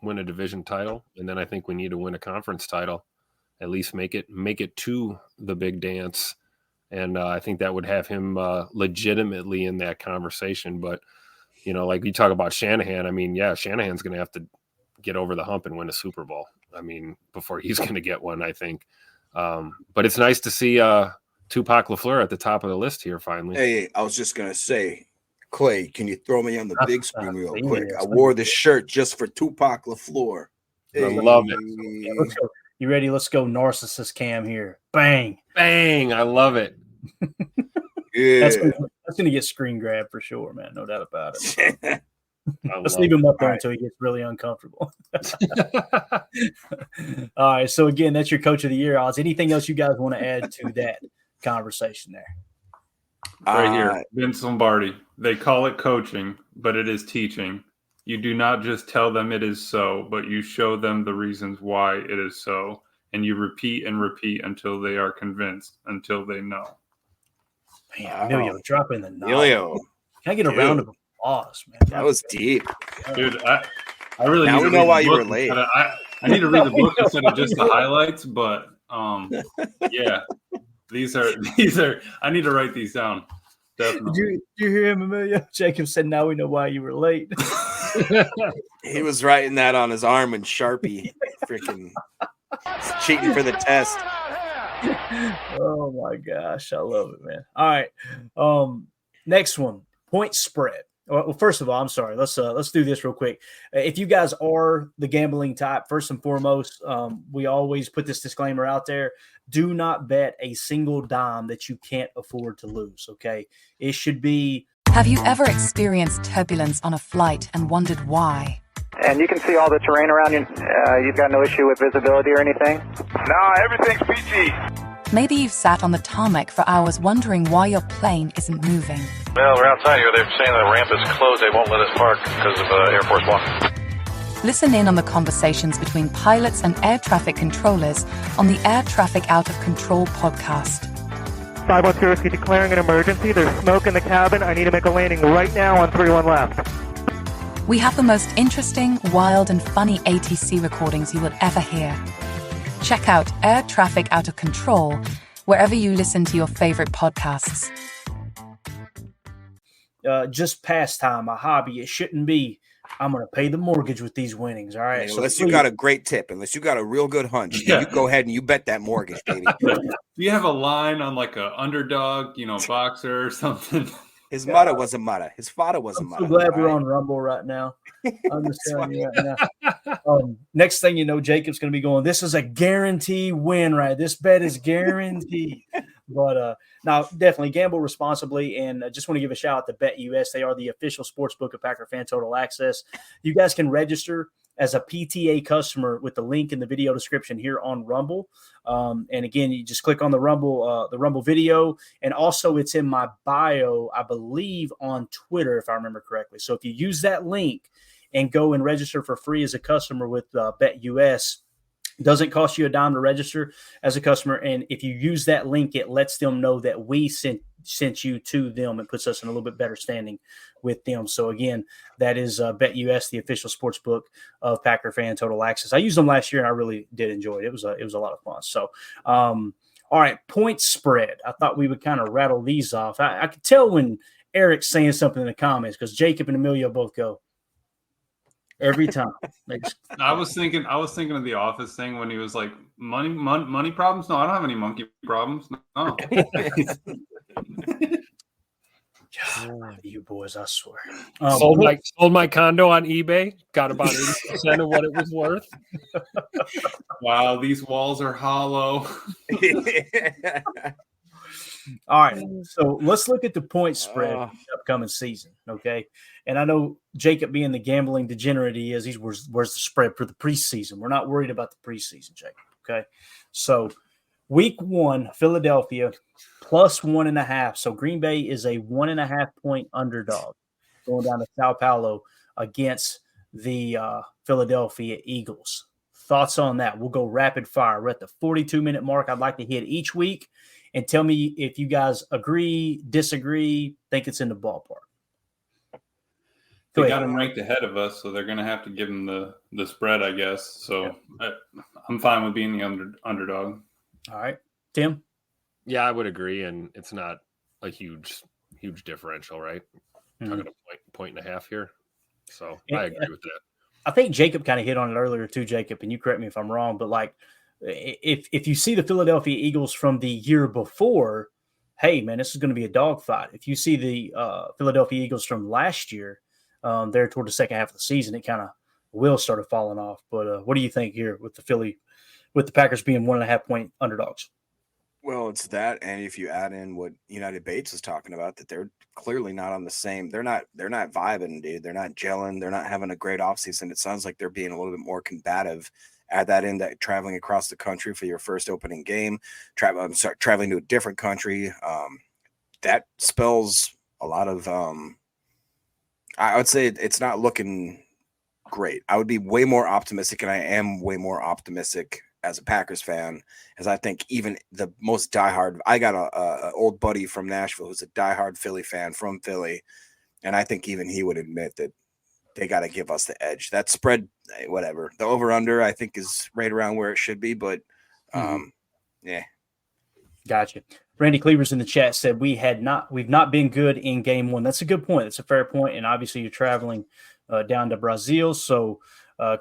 win a division title, and then I think we need to win a conference title, at least make it to the big dance. And I think that would have him legitimately in that conversation. But, like you talk about Shanahan, I mean, yeah, Shanahan's going to have to get over the hump and win a Super Bowl. I mean, before he's going to get one, I think. But it's nice to see Tupac LaFleur at the top of the list here finally. Hey, I was just going to say, Clay, can you throw me on the big screen real quick? I wore this shirt just for Tupac LaFleur. Hey. I love it. Yeah, let's go. You ready? Let's go narcissist cam here. Bang. Bang. I love it. Yeah. That's going to get screen grabbed for sure, man. No doubt about it. Let's leave him up there until he gets really uncomfortable. All right. So, again, that's your Coach of the Year odds. Anything else you guys want to add to that conversation there? Right here. Vince Lombardi. They call it coaching, but it is teaching. You do not just tell them it is so, but you show them the reasons why it is so. And you repeat and repeat until they are convinced, until they know. Man, Emilio dropping the knowledge. Can I get a round of applause, man? That was deep. Dude, I really now need we to know read why the you book were late. I need to read the book instead of just the highlights, but yeah. These are I need to write these down. Definitely. Did you hear him, Emilio? Jacob said, now we know why you were late. He was writing that on his arm in Sharpie. Freaking cheating for the test. Oh my gosh, I love it, man. All right. Next one, point spread. Well, first of all, I'm sorry. Let's do this real quick. If you guys are the gambling type, first and foremost, we always put this disclaimer out there. Do not bet a single dime that you can't afford to lose, okay? It should be. Have you ever experienced turbulence on a flight and wondered why? And you can see all the terrain around you. You've got no issue with visibility or anything? No, everything's peachy. Maybe you've sat on the tarmac for hours wondering why your plane isn't moving. Well, we're outside here. They're saying the ramp is closed. They won't let us park because of Air Force One. Listen in on the conversations between pilots and air traffic controllers on the Air Traffic Out of Control podcast. 510 Whiskey declaring an emergency. There's smoke in the cabin. I need to make a landing right now on 31 left. We have the most interesting, wild, and funny ATC recordings you will ever hear. Check out Air Traffic Out of Control wherever you listen to your favorite podcasts. Just pastime, a hobby. It shouldn't be. I'm going to pay the mortgage with these winnings. All right. Unless you got a great tip, unless you got a real good hunch, you go ahead and you bet that mortgage, baby. Do you have a line on like a underdog, boxer or something? His mother wasn't mother. His father wasn't mother. I'm so glad we're on Rumble right now. I'm just telling you right now. Next thing you know, Jacob's going to be going, this is a guarantee win, right? This bet is guaranteed. But now, definitely gamble responsibly. And I just want to give a shout out to BetUS. They are the official sports book of Packer Fan Total Access. You guys can register as a PTA customer with the link in the video description here on Rumble. And again, you just click on the Rumble video. And also it's in my bio, I believe, on Twitter, if I remember correctly. So if you use that link and go and register for free as a customer with BetUS, doesn't cost you a dime to register as a customer. And if you use that link, it lets them know that we sent you to them and puts us in a little bit better standing with them. So again, that is BetUS, the official sports book of Packer Fan Total Access. I used them last year and I really did enjoy it. It was a lot of fun. So, all right, point spread. I thought we would kind of rattle these off. I could tell when Eric's saying something in the comments because Jacob and Emilio both go every time. I was thinking of the Office thing when he was like, money problems? No, I don't have any monkey problems. No. You boys, I swear. Sold my condo on eBay. Got about 80% of what it was worth. Wow, these walls are hollow. All right, so let's look at the point spread for the upcoming season, okay? And I know Jacob, being the gambling degenerate he is, where's the spread for the preseason? We're not worried about the preseason, Jacob, okay? So week 1, Philadelphia plus 1.5. So Green Bay is a 1.5 point underdog going down to Sao Paulo against the Philadelphia Eagles. Thoughts on that? We'll go rapid fire. We're at the 42-minute mark. I'd like to hit each week and tell me if you guys agree, disagree, think it's in the ballpark. They got them ranked ahead of us, so they're going to have to give them the spread, I guess. So I'm fine with being the underdog. All right. Tim? Yeah, I would agree, and it's not a huge differential, right? Mm-hmm. Talking a point and a half here. So I agree with that. I think Jacob kind of hit on it earlier too, Jacob, and you correct me if I'm wrong, but like if you see the Philadelphia Eagles from the year before, hey, man, this is going to be a dogfight. If you see the Philadelphia Eagles from last year, there toward the second half of the season, it kind of will started falling off. But what do you think here with the Packers being 1.5 point underdogs? Well, it's that, and if you add in what United Bates is talking about, that they're clearly not on the same. They're not vibing, dude. They're not gelling. They're not having a great offseason. It sounds like they're being a little bit more combative. Add that in, that traveling across the country for your first opening game, traveling to a different country. That spells a lot of. I would say it's not looking great. I would be way more optimistic, and I am way more optimistic as a Packers fan, as I think even the most diehard. I got a old buddy from Nashville who's a diehard Philly fan from Philly, and I think even he would admit that they got to give us the edge. That spread, whatever. The over/under, I think, is right around where it should be, but yeah. Gotcha. Randy Cleaver's in the chat said we've not been good in game 1. That's a good point. That's a fair point. And obviously you're traveling down to Brazil, so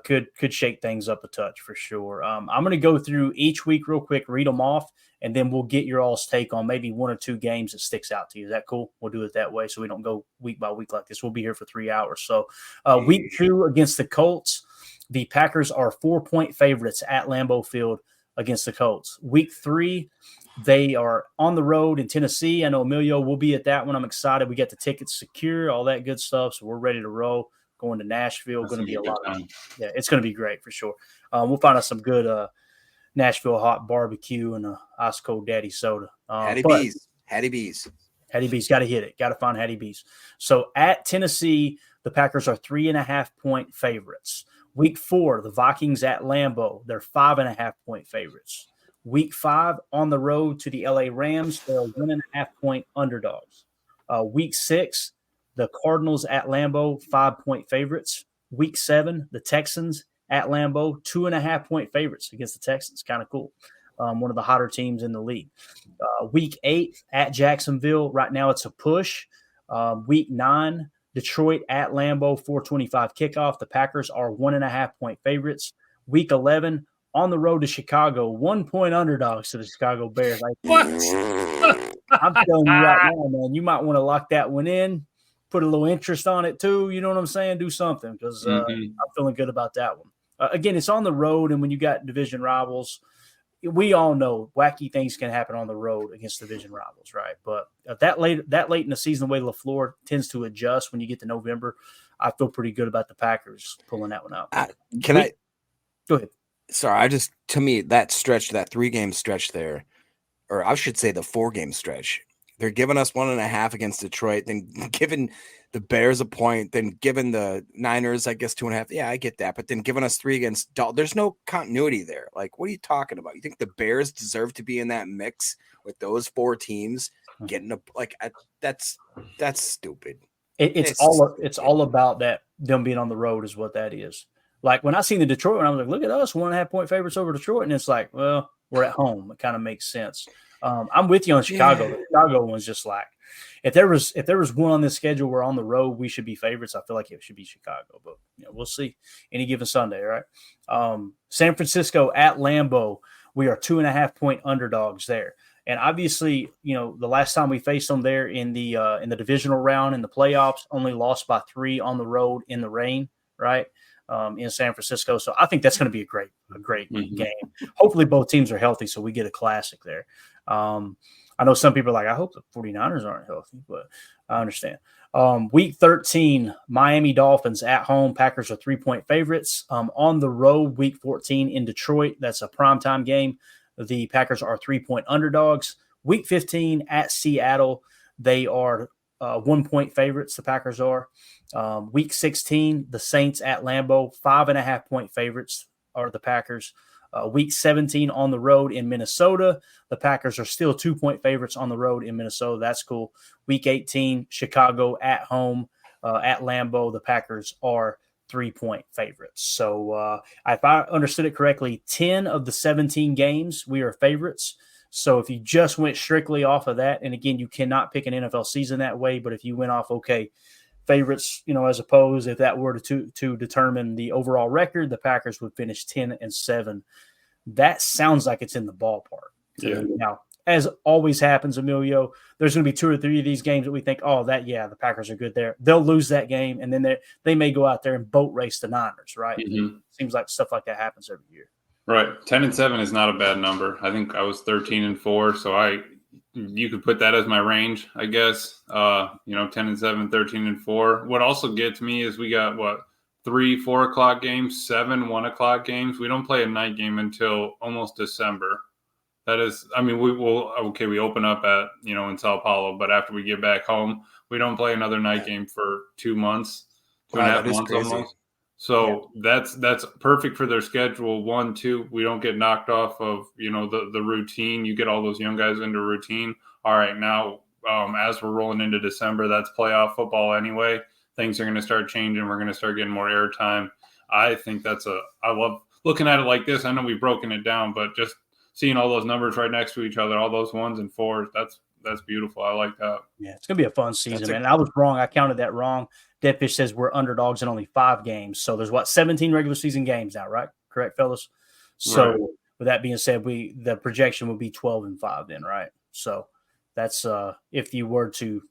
could shake things up a touch for sure. I'm going to go through each week real quick, read them off, and then we'll get your all's take on maybe 1 or 2 games that sticks out to you. Is that cool? We'll do it that way so we don't go week by week like this. We'll be here for 3 hours. So week 2 against the Colts, the Packers are 4-point favorites at Lambeau Field against the Colts. Week 3, they are on the road in Tennessee. I know Emilio will be at that one. I'm excited. We got the tickets secure, all that good stuff. So we're ready to roll. Going to Nashville, going to be a lot of fun. Yeah, it's going to be great for sure. We'll find out some good Nashville hot barbecue and ice cold daddy soda. Hattie B's. Hattie B's. Got to hit it. Got to find Hattie B's. So at Tennessee, the Packers are 3.5 point favorites. Week 4, the Vikings at Lambeau, they're 5.5 point favorites. Week 5 on the road to the LA Rams. They're 1.5-point underdogs. Week 6, the Cardinals at Lambeau, 5-point favorites. Week 7, the Texans at Lambeau, 2.5-point favorites against the Texans. Kind of cool. One of the hotter teams in the league. Week 8 at Jacksonville. Right now it's a push. Week 9, Detroit at Lambeau, 4:25 kickoff. The Packers are 1.5-point favorites. Week 11 on the road to Chicago, 1-point underdogs to the Chicago Bears. What? I'm telling you right now, man, you might want to lock that one in, put a little interest on it too. You know what I'm saying? Do something because I'm feeling good about that one. Again, it's on the road, and when you got division rivals, we all know wacky things can happen on the road against division rivals, right? But that late in the season, the way LaFleur tends to adjust when you get to November, I feel pretty good about the Packers pulling that one out. Go ahead. Sorry, to me, that stretch, that 3-game stretch there, or I should say the 4-game stretch, they're giving us 1.5 against Detroit, then giving the Bears a point, then giving the Niners, I guess, 2.5. Yeah, I get that. But then giving us 3 against Dalton, there's no continuity there. Like, what are you talking about? You think the Bears deserve to be in that mix with those 4 teams getting that's stupid. It's all about that, them being on the road is what that is. Like when I seen the Detroit one, I was like, look at us, 1.5-point favorites over Detroit. And it's like, well, we're at home. It kind of makes sense. I'm with you on Chicago. Yeah. The Chicago one's just like, if there was one on this schedule where on the road we should be favorites, I feel like it should be Chicago. But we'll see any given Sunday, right? San Francisco at Lambeau, we are 2.5-point underdogs there. And obviously, the last time we faced them there in the divisional round in the playoffs, only lost by 3 on the road in the rain, right? In San Francisco. So I think that's going to be a great game. Hopefully both teams are healthy so we get a classic there. I know some people are like, I hope the 49ers aren't healthy, but I understand. Week 13, Miami Dolphins at home. Packers are 3-point favorites. On the road, week 14 in Detroit. That's a primetime game. The Packers are 3-point underdogs. Week 15 at Seattle. They are 1-point favorites. The Packers are. Week 16, the Saints at Lambeau, 5.5-point favorites are the Packers. Week 17 on the road in Minnesota. The Packers are still 2-point favorites on the road in Minnesota. That's cool. Week 18, Chicago at home at Lambeau. The Packers are 3-point favorites. So if I understood it correctly, 10 of the 17 games we are favorites. So if you just went strictly off of that, and again, you cannot pick an NFL season that way, but if you went off, favorites, as opposed, if that were to determine the overall record, the Packers would finish 10-7. That sounds like it's in the ballpark. Yeah. Now, as always happens, Emilio, there's going to be 2 or 3 of these games that we think, the Packers are good there. They'll lose that game, and then they may go out there and boat race the Niners, right? Mm-hmm. Seems like stuff like that happens every year. Right. 10-7 is not a bad number. I think I was 13-4, so you could put that as my range, I guess. 10-7, 13-4. What also gets me is we got 3 4:00 games, 7 1:00 games. We don't play a night game until almost December. That is, we open up at, in Sao Paulo, but after we get back home, we don't play another night game for 2 months, 2.5 months almost. So that's perfect for their schedule. 1, 2, we don't get knocked off of, the routine. You get all those young guys into routine. All right, now as we're rolling into December, that's playoff football anyway. Things are going to start changing. We're going to start getting more airtime. I think I love looking at it like this. I know we've broken it down, but just seeing all those numbers right next to each other, all those 1s and 4s, that's beautiful. I like that. Yeah, it's going to be a fun season, man. I was wrong. I counted that wrong. Deadfish says we're underdogs in only 5 games. So there's 17 regular season games now, right? Correct, fellas? So right. With that being said, the projection would be 12-5 then, right? So that's if you were to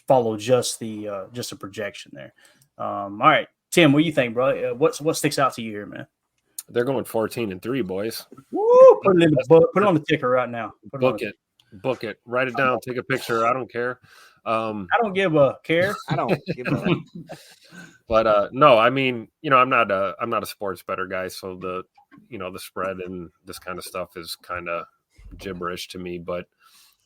follow just a projection there. All right, Tim, what do you think, bro? What sticks out to you here, man? They're going 14-3, boys. Woo! Put it in the book. Put it on the ticker right now. Book it. Write it down. Take a picture. I don't care. I don't give a care. I don't give a. But no, I'm not a sports bettor guy, so the spread and this kind of stuff is kind of gibberish to me. But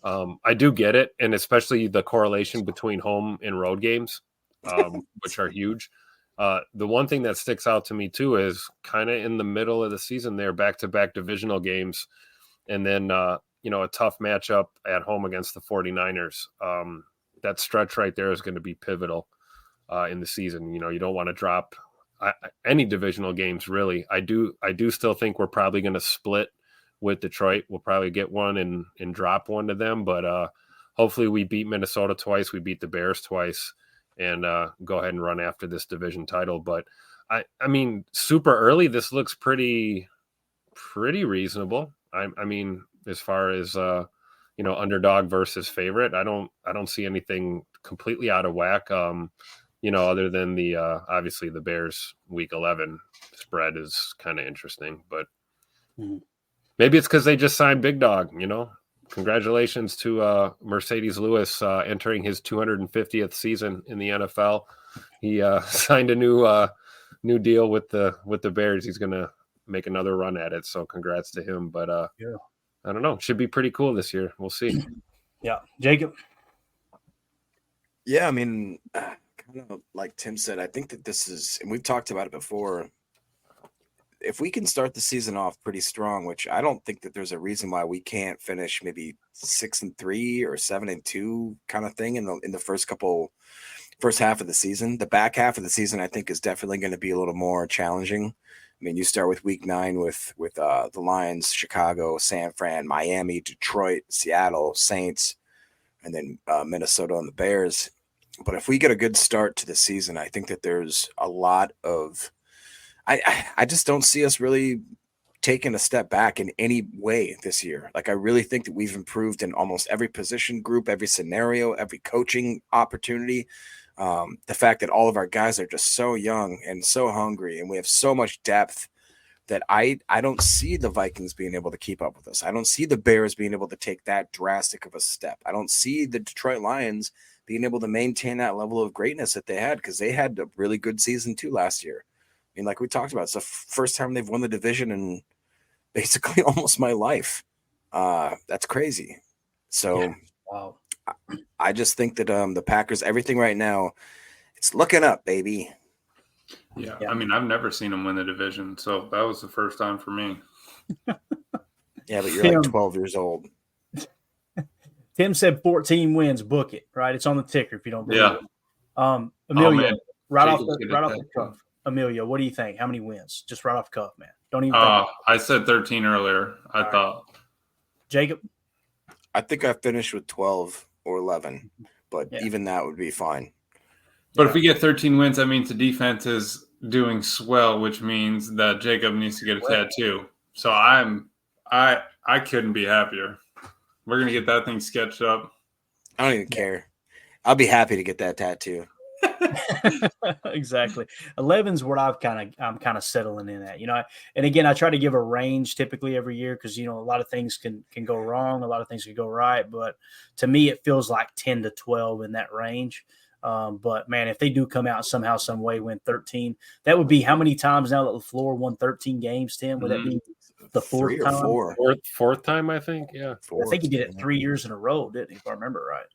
I do get it, and especially the correlation between home and road games, which are huge. The one thing that sticks out to me too is kind of in the middle of the season there, back-to-back divisional games. and then a tough matchup at home against the 49ers. That stretch right there is going to be pivotal in the season. You don't want to drop any divisional games, really. I do still think we're probably going to split with Detroit. We'll probably get one and drop one to them, but hopefully we beat Minnesota twice, we beat the Bears twice, and go ahead and run after this division title. But I mean, super early, this looks pretty reasonable. I mean, as far as underdog versus favorite, I don't see anything completely out of whack. Other than the obviously the Bears week 11 spread is kind of interesting, but maybe it's because they just signed Big Dog. Congratulations to Mercedes Lewis entering his 250th season in the NFL. He signed a new deal with the Bears. He's gonna make another run at it. So congrats to him. But I don't know. It should be pretty cool this year. We'll see. Yeah, Jacob. Yeah, I mean, kind of like Tim said, I think that this is, and we've talked about it before. If we can start the season off pretty strong, which I don't think that there's a reason why we can't finish maybe 6-3 or 7-2 kind of thing in the first half of the season. The back half of the season, I think, is definitely going to be a little more challenging. I mean, you start with week 9 with the Lions, Chicago, San Fran, Miami, Detroit, Seattle, Saints, and then Minnesota and the Bears. But if we get a good start to the season, I think that there's a lot of I just don't see us really taking a step back in any way this year. Like, I really think that we've improved in almost every position group, every scenario, every coaching opportunity. The fact that all of our guys are just so young and so hungry, and we have so much depth that I don't see the Vikings being able to keep up with us. I don't see the Bears being able to take that drastic of a step. I don't see the Detroit Lions being able to maintain that level of greatness that they had, because they had a really good season too last year. I mean, like we talked about, it's the first time they've won the division in basically almost my life. That's crazy. So yeah. Wow. I just think that the Packers, everything right now, it's looking up, baby. Yeah, I mean, I've never seen them win the division, so that was the first time for me. Yeah, but you're like 12 years old. Tim said 14 wins. Book it, right? It's on the ticker if you don't believe it. Amelia, right off the cuff. Amelia, what do you think? How many wins? Just right off the cuff, man. Don't even think. I said 13 earlier. I thought. Jacob? I think I finished with 12 or 11, but even that would be fine. But if we get 13 wins, that means the defense is doing swell, which means that Jacob needs to get a tattoo. So I couldn't be happier. We're gonna get that thing sketched up. I don't even care. I'll be happy to get that tattoo. Exactly. 11's what I'm kind of settling in at, and again, I try to give a range typically every year, because a lot of things can go wrong, a lot of things can go right, but to me it feels like 10 to 12 in that range. But man, if they do come out somehow, some way, win 13, that would be how many times now that LaFleur won 13 games, Tim? Would that be the fourth time? Fourth time, I think. Yeah. I think he did it 3 years in a row, didn't he? If I remember right.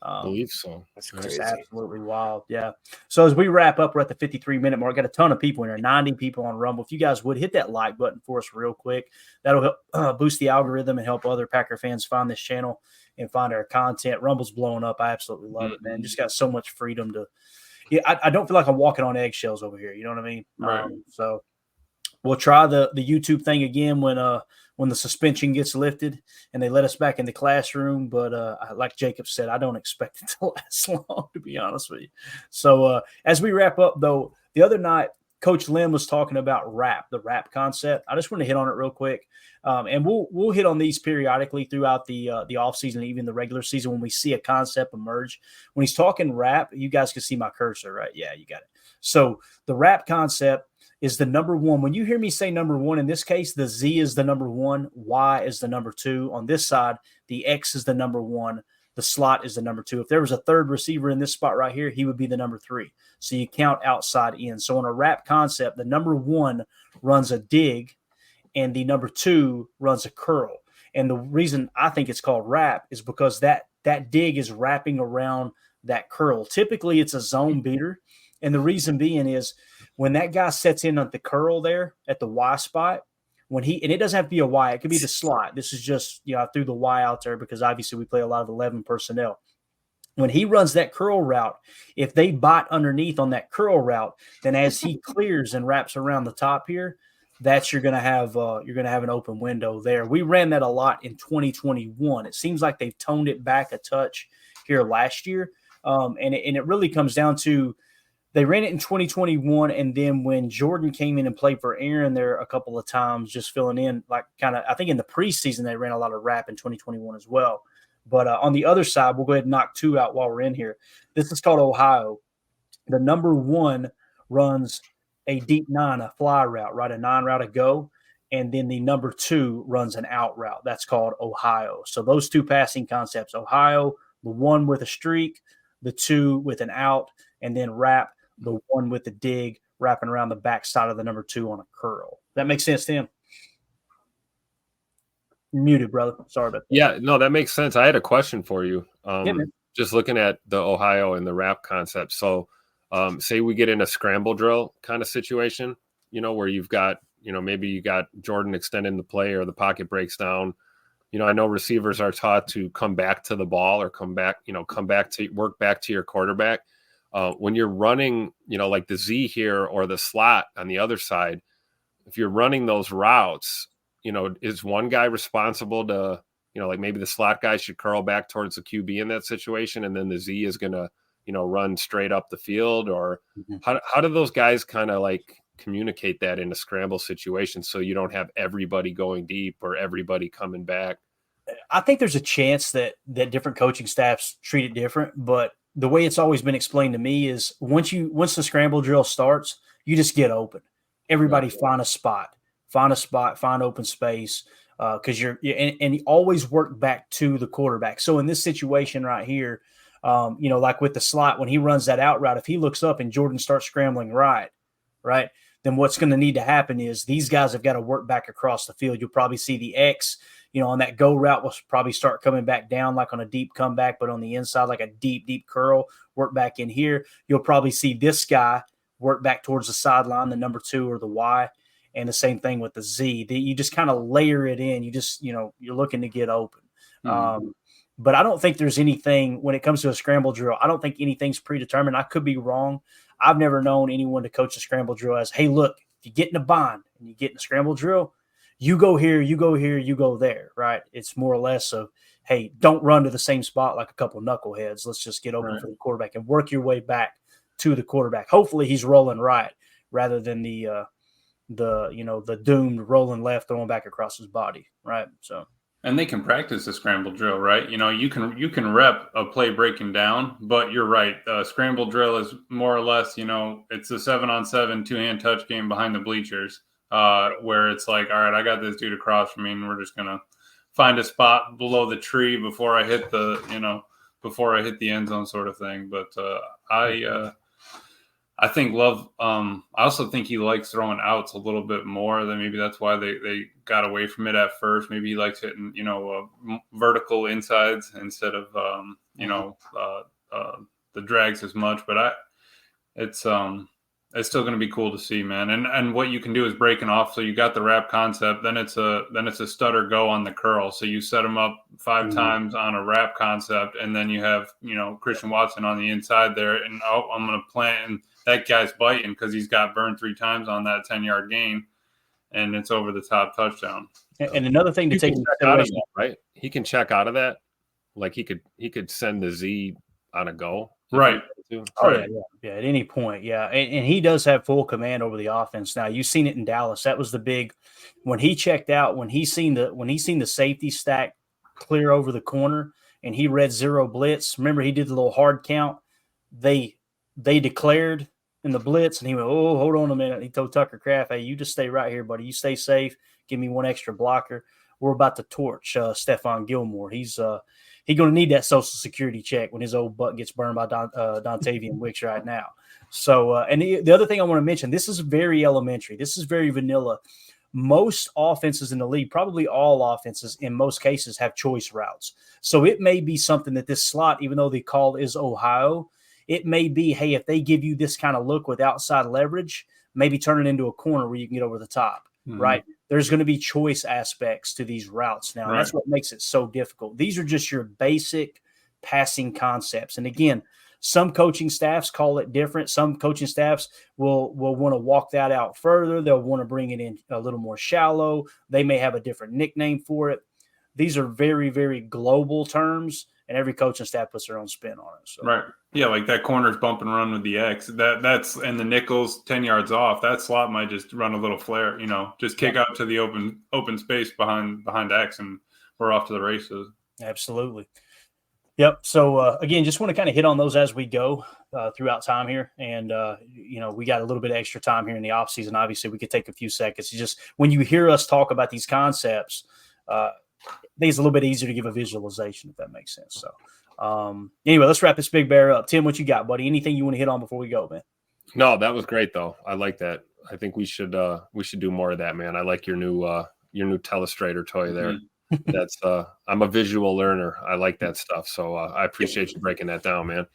I believe so. That's crazy. It's absolutely wild. Yeah. So as we wrap up, we're at the 53-minute mark. Got a ton of people in here, 90 people on Rumble. If you guys would hit that like button for us real quick, that'll help boost the algorithm and help other Packer fans find this channel and find our content. Rumble's blowing up. I absolutely love it, man. Just got so much freedom to. Yeah, I don't feel like I'm walking on eggshells over here. You know what I mean? Right. So we'll try the YouTube thing again when the suspension gets lifted and they let us back in the classroom. But like Jacob said, I don't expect it to last long, to be honest with you. So as we wrap up, though, the other night, Coach Lynn was talking about the rap concept. I just want to hit on it real quick. And we'll hit on these periodically throughout the offseason, even the regular season, when we see a concept emerge. When he's talking rap, you guys can see my cursor, right? Yeah, you got it. So the rap concept is the number one. When you hear me say number one, in this case, the Z is the number one, Y is the number two. On this side, the X is the number one, the slot is the number two. If there was a third receiver in this spot right here, he would be the number three. So you count outside in. So on a rap concept, the number one runs a dig and the number two runs a curl. And the reason I think it's called rap is because that dig is wrapping around that curl. Typically, it's a zone beater. And the reason being is when that guy sets in at the curl there at the Y spot, and it doesn't have to be a Y. It could be the slot. This is just, I threw the Y out there because obviously we play a lot of 11 personnel. When he runs that curl route, if they bite underneath on that curl route, then as he clears and wraps around the top here, you're going to have an open window there. We ran that a lot in 2021. It seems like they've toned it back a touch here last year, and it really comes down to they ran it in 2021, and then when Jordan came in and played for Aaron there a couple of times, just filling in, like kind of, I think in the preseason they ran a lot of wrap in 2021 as well. But on the other side, we'll go ahead and knock two out while we're in here. This is called Ohio. The number 1 runs a deep 9, a fly route, right? A 9 route, a go. And then the number 2 runs an out route. That's called Ohio. So those two passing concepts, Ohio, the 1 with a streak, the 2 with an out, and then wrap, the 1 with the dig, wrapping around the backside of the number 2 on a curl. That makes sense, Tim? You're muted, brother. Sorry about that. Yeah, no, that makes sense. I had a question for you. Yeah, man. Just looking at the Ohio and the wrap concept. So say we get in a scramble drill kind of situation, where you've got, maybe you got Jordan extending the play or the pocket breaks down. I know receivers are taught to come back to the ball or come back to work back to your quarterback. When you're running, like the Z here or the slot on the other side, if you're running those routes, is one guy responsible to, like maybe the slot guy should curl back towards the QB in that situation, and then the Z is going to, run straight up the field? Or how do those guys kind of like communicate that in a scramble situation so you don't have everybody going deep or everybody coming back? I think there's a chance that different coaching staffs treat it different, but the way it's always been explained to me is once the scramble drill starts, you just get open. Everybody find a spot, find open space, because you always work back to the quarterback. So in this situation right here, like with the slot, when he runs that out route, if he looks up and Jordan starts scrambling right, then what's going to need to happen is these guys have got to work back across the field. You'll probably see the X, on that go route will probably start coming back down like on a deep comeback, but on the inside, like a deep, deep curl, work back in here. You'll probably see this guy work back towards the sideline, the number 2 or the Y, and the same thing with the Z. You just kind of layer it in. You just, you're looking to get open. Mm-hmm. But I don't think there's anything when it comes to a scramble drill. I don't think anything's predetermined. I could be wrong. I've never known anyone to coach a scramble drill as, hey, look, if you get in a bind and you get in a scramble drill, you go here, you go here, you go there, right? It's more or less of, hey, don't run to the same spot like a couple of knuckleheads. Let's just get open for the quarterback and work your way back to the quarterback. Hopefully he's rolling right rather than the doomed rolling left, throwing back across his body, right? So. And they can practice a scramble drill, right? You can rep a play breaking down, but you're right. Scramble drill is more or less, it's a 7-on-7 2-hand touch game behind the bleachers, where it's like, all right, I got this dude across from me, and we're just gonna find a spot below the tree before I hit the end zone, sort of thing. But I think Love. I also think he likes throwing outs a little bit more. Than maybe that's why they got away from it at first. Maybe he likes hitting, vertical insides instead of the drags as much. But it's still going to be cool to see, man. And what you can do is breaking off. So you got the wrap concept. Then it's a stutter go on the curl. So you set them up 5 times on a wrap concept, and then you have Christian Watson on the inside there, and I'm going to plant and. That guy's biting because he's got burned 3 times on that 10-yard gain, and it's over the top touchdown. And another thing to take out of that, right? He can check out of that. Like he could send the Z on a go. Right. Oh, yeah. At any point, yeah. And he does have full command over the offense. Now, you've seen it in Dallas. That was the big when he checked out, when he seen the safety stack clear over the corner and he read 0 blitz. Remember, he did the little hard count. They declared in the blitz, and he went, oh, hold on a minute. He told Tucker Kraft, hey, you just stay right here, buddy. You stay safe. Give me 1 extra blocker. We're about to torch Stephon Gilmore. He's going to need that Social Security check when his old butt gets burned by Dontavian Wicks right now. So, and the other thing I want to mention, this is very elementary. This is very vanilla. Most offenses in the league, probably all offenses in most cases, have choice routes. So it may be something that this slot, even though the call is Ohio, it may be, hey, if they give you this kind of look with outside leverage, maybe turn it into a corner where you can get over the top. right? There's going to be choice aspects to these routes now. And that's what makes it so difficult. These are just your basic passing concepts. And again, some coaching staffs call it different. Some coaching staffs will want to walk that out further. They'll want to bring it in a little more shallow. They may have a different nickname for it. These are very, very global terms, and every coaching staff puts their own spin on it. So. Right. Yeah, like that corner's bump and run with the X. That's and the nickel's 10 yards off. That slot might just run a little flare, just kick out to the open space behind X, and we're off to the races. Absolutely. Yep. So, again, just want to kind of hit on those as we go throughout time here. And, we got a little bit of extra time here in the off season. Obviously, we could take a few seconds. It's just when you hear us talk about these concepts, it's a little bit easier to give a visualization, if that makes sense. So, anyway, let's wrap this big bear up. Tim, what you got, buddy? Anything you want to hit on before we go, man? No, that was great, though. I like that. I think we should do more of that, man. I like your new Telestrator toy there. Mm-hmm. That's I'm a visual learner. I like that stuff. So I appreciate you breaking that down, man.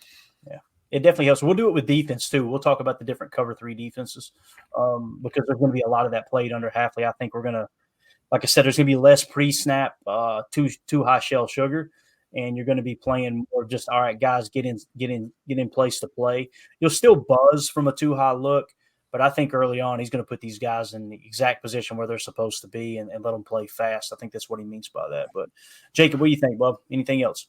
Yeah, it definitely helps. We'll do it with defense too. We'll talk about the different cover 3 defenses because there's going to be a lot of that played under Hafley. I think we're going to, like I said, there's going to be less pre-snap, too high shell sugar, and you're going to be playing more just, all right, guys, get in place to play. You'll still buzz from a too high look, but I think early on he's going to put these guys in the exact position where they're supposed to be and let them play fast. I think that's what he means by that. But, Jacob, what do you think, bub? Anything else?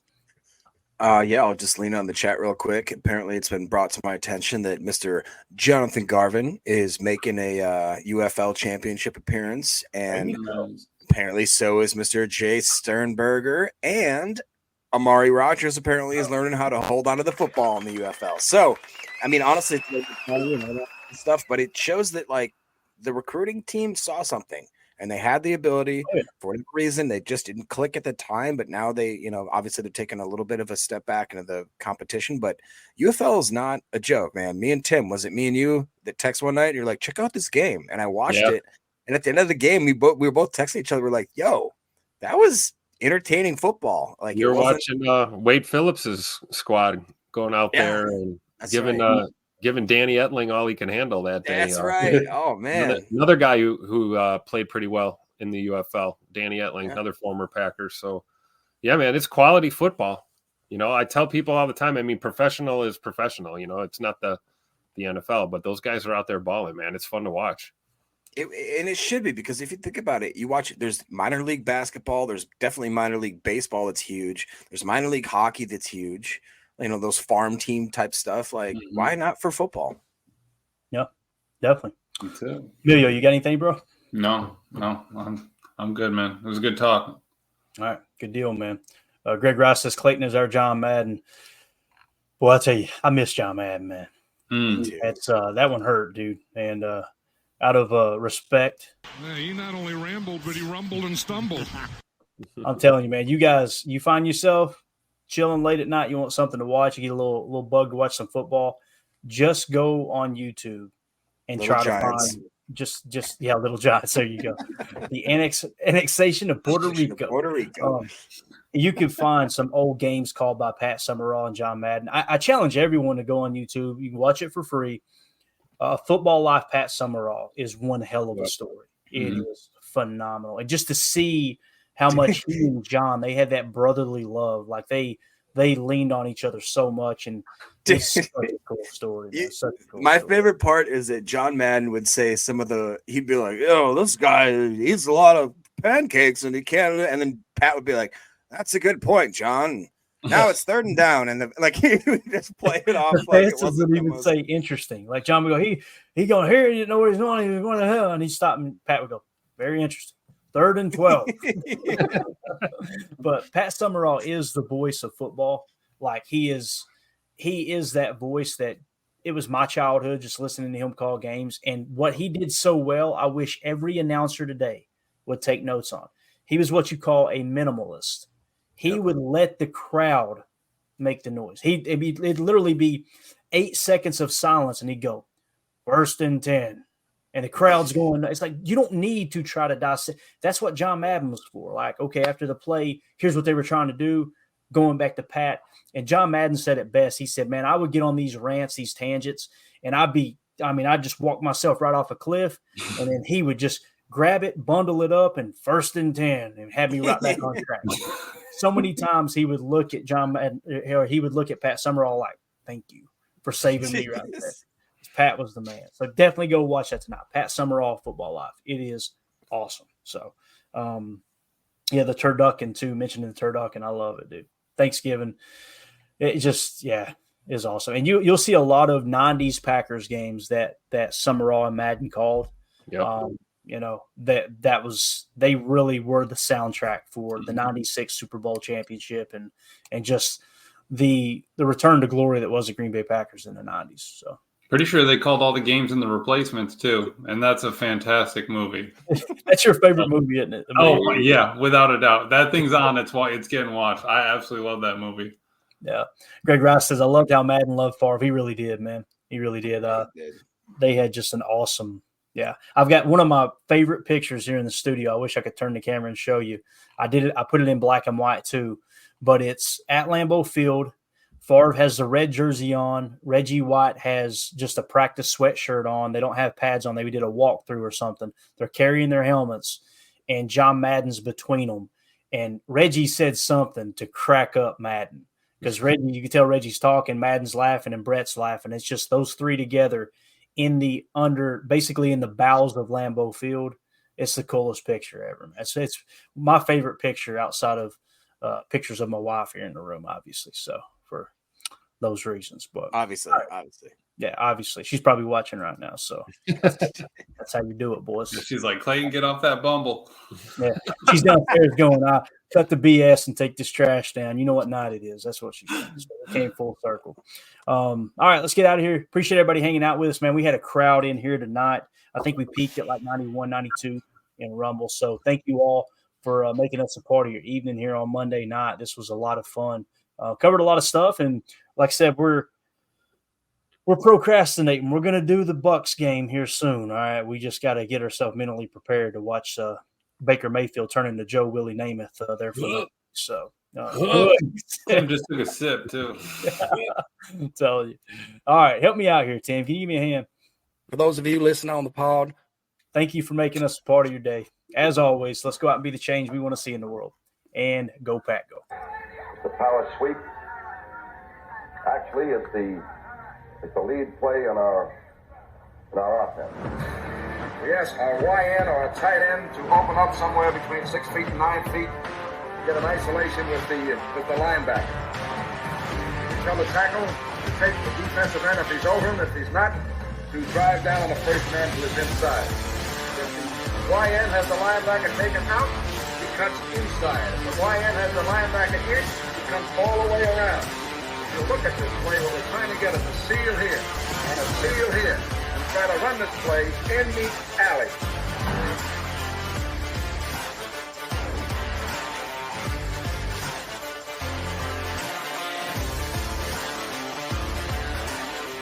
Yeah, I'll just lean on the chat real quick. Apparently, it's been brought to my attention that Mr. Jonathan Garvin is making a UFL championship appearance, and apparently so is Mr. Jay Sternberger, and Amari Rogers apparently is learning how to hold onto the football in the UFL. So, I mean, honestly, it's funny and all that stuff, but it shows that like the recruiting team saw something. And they had the ability for whatever reason. They just didn't click at the time. But now they, obviously they're taking a little bit of a step back into the competition. But UFL is not a joke, man. Me and Tim, was it me and you that text one night? And you're like, check out this game. And I watched it. And at the end of the game, we were both texting each other. We're like, yo, that was entertaining football. Like you're watching Wade Phillips's squad going out there and giving Danny Etling all he can handle that day. That's right. Oh, man. Another guy who played pretty well in the UFL, Danny Etling, another former Packer. So, yeah, man, it's quality football. I tell people all the time, I mean, professional is professional. It's not the NFL, but those guys are out there balling, man. It's fun to watch. And it should be, because if you think about it, you watch it, there's minor league basketball. There's definitely minor league baseball that's huge. There's minor league hockey that's huge. Those farm team type stuff. Like, why not for football? Yeah, definitely. That's it. Emilio, you got anything, bro? No, I'm good, man. It was a good talk. All right, good deal, man. Greg Ross says Clayton is our John Madden. Well, I tell you, I miss John Madden, man. It's that one hurt, dude. And out of respect, he not only rambled, but he rumbled and stumbled. I'm telling you, man. You guys, you find yourself chilling late at night, you want something to watch, you get a little bug to watch some football, just go on YouTube and Little try Giants. to find Little Giants. There you go. The annexation of Puerto Rico. You can find some old games called by Pat Summerall and John Madden. I challenge everyone to go on YouTube. You can watch it for free. Football Life Pat Summerall is one hell of a story. It is phenomenal. And just to see how much he and John, they had that brotherly love. Like they leaned on each other so much, and it's such a cool story. My favorite part is that John Madden would say he'd be like, "Yo, this guy eats a lot of pancakes and he can't," and then Pat would be like, "That's a good point, John. Now it's 3rd and down," and he would just play it off. Like it doesn't even say interesting. Like John would go, he going here, you know what he's going, he's going to hell, and he stopped, and Pat would go, very interesting. 3rd and 12. But Pat Summerall is the voice of football. Like he is that voice that it was my childhood just listening to him call games. And what he did so well, I wish every announcer today would take notes on. He was what you call a minimalist. He would let the crowd make the noise. It'd literally be 8 seconds of silence, and he'd go, 1st and 10. And the crowd's going, it's like, you don't need to try to dissect. That's what John Madden was for. Like, okay, after the play, here's what they were trying to do, going back to Pat. And John Madden said it best. He said, man, I would get on these rants, these tangents, and I'd just walk myself right off a cliff. And then he would just grab it, bundle it up, and 1st and 10, and have me right back on track. So many times he would look at John Madden, or he would look at Pat Summerall like, "Thank you for saving me right there." Pat was the man. So definitely go watch that tonight. Pat Summerall, Football Live. It is awesome. So, yeah, the turducken too. Mentioning the turducken, I love it, dude. Thanksgiving, it just is awesome. And you'll see a lot of '90s Packers games that Summerall and Madden called. Yep. You know, that was, they really were the soundtrack for the '96 Super Bowl championship and just the return to glory that was the Green Bay Packers in the '90s. So. Pretty sure they called all the games in The Replacements too, and that's a fantastic movie. That's your favorite movie, isn't it? Oh yeah, without a doubt. That thing's on. It's getting watched. I absolutely love that movie. Yeah, Greg Rice says, "I loved how Madden loved Favre. He really did, man. He really did. They had just an awesome." Yeah, I've got one of my favorite pictures here in the studio. I wish I could turn the camera and show you. I did it. I put it in black and white too, but it's at Lambeau Field. Favre has the red jersey on. Reggie White has just a practice sweatshirt on. They don't have pads on. They did a walkthrough or something. They're carrying their helmets, and John Madden's between them. And Reggie said something to crack up Madden because Reggie, you can tell Reggie's talking, Madden's laughing, and Brett's laughing. It's just those three together basically in the bowels of Lambeau Field. It's the coolest picture ever, man. It's my favorite picture outside of pictures of my wife here in the room, obviously. So for those reasons, but obviously, yeah, obviously she's probably watching right now. So that's how you do it, boys. She's like, "Clayton, get off that Bumble." Yeah, she's downstairs going, "Cut the BS and take this trash down." You know what night it is. That's what she said. So it came full circle. All right, let's get out of here. Appreciate everybody hanging out with us, man. We had a crowd in here tonight. I think we peaked at like 91, 92 in Rumble. So thank you all for making us a part of your evening here on Monday night. This was a lot of fun. Covered a lot of stuff, and like I said, we're procrastinating. We're going to do the Bucs game here soon. All right, we just got to get ourselves mentally prepared to watch Baker Mayfield turn into Joe Willie Namath there for the so. Tim just took a sip too. I'm telling you. All right, help me out here, Tim. Can you give me a hand? For those of you listening on the pod, thank you for making us a part of your day. As always, let's go out and be the change we want to see in the world. And go Pack, go. The power sweep. Actually, it's the lead play in our offense. We ask our YN or a tight end to open up somewhere between 6 feet and 9 feet. Get an isolation with the linebacker. Tell the tackle to take the defensive end if he's over him. If he's not, to drive down on the first man to his inside. If the YN has the linebacker taken out, he cuts inside. If the YN has the linebacker in, he comes all the way around. If you look at this play, what we're trying to get is a seal here and a seal here, and try to run this play in the alley.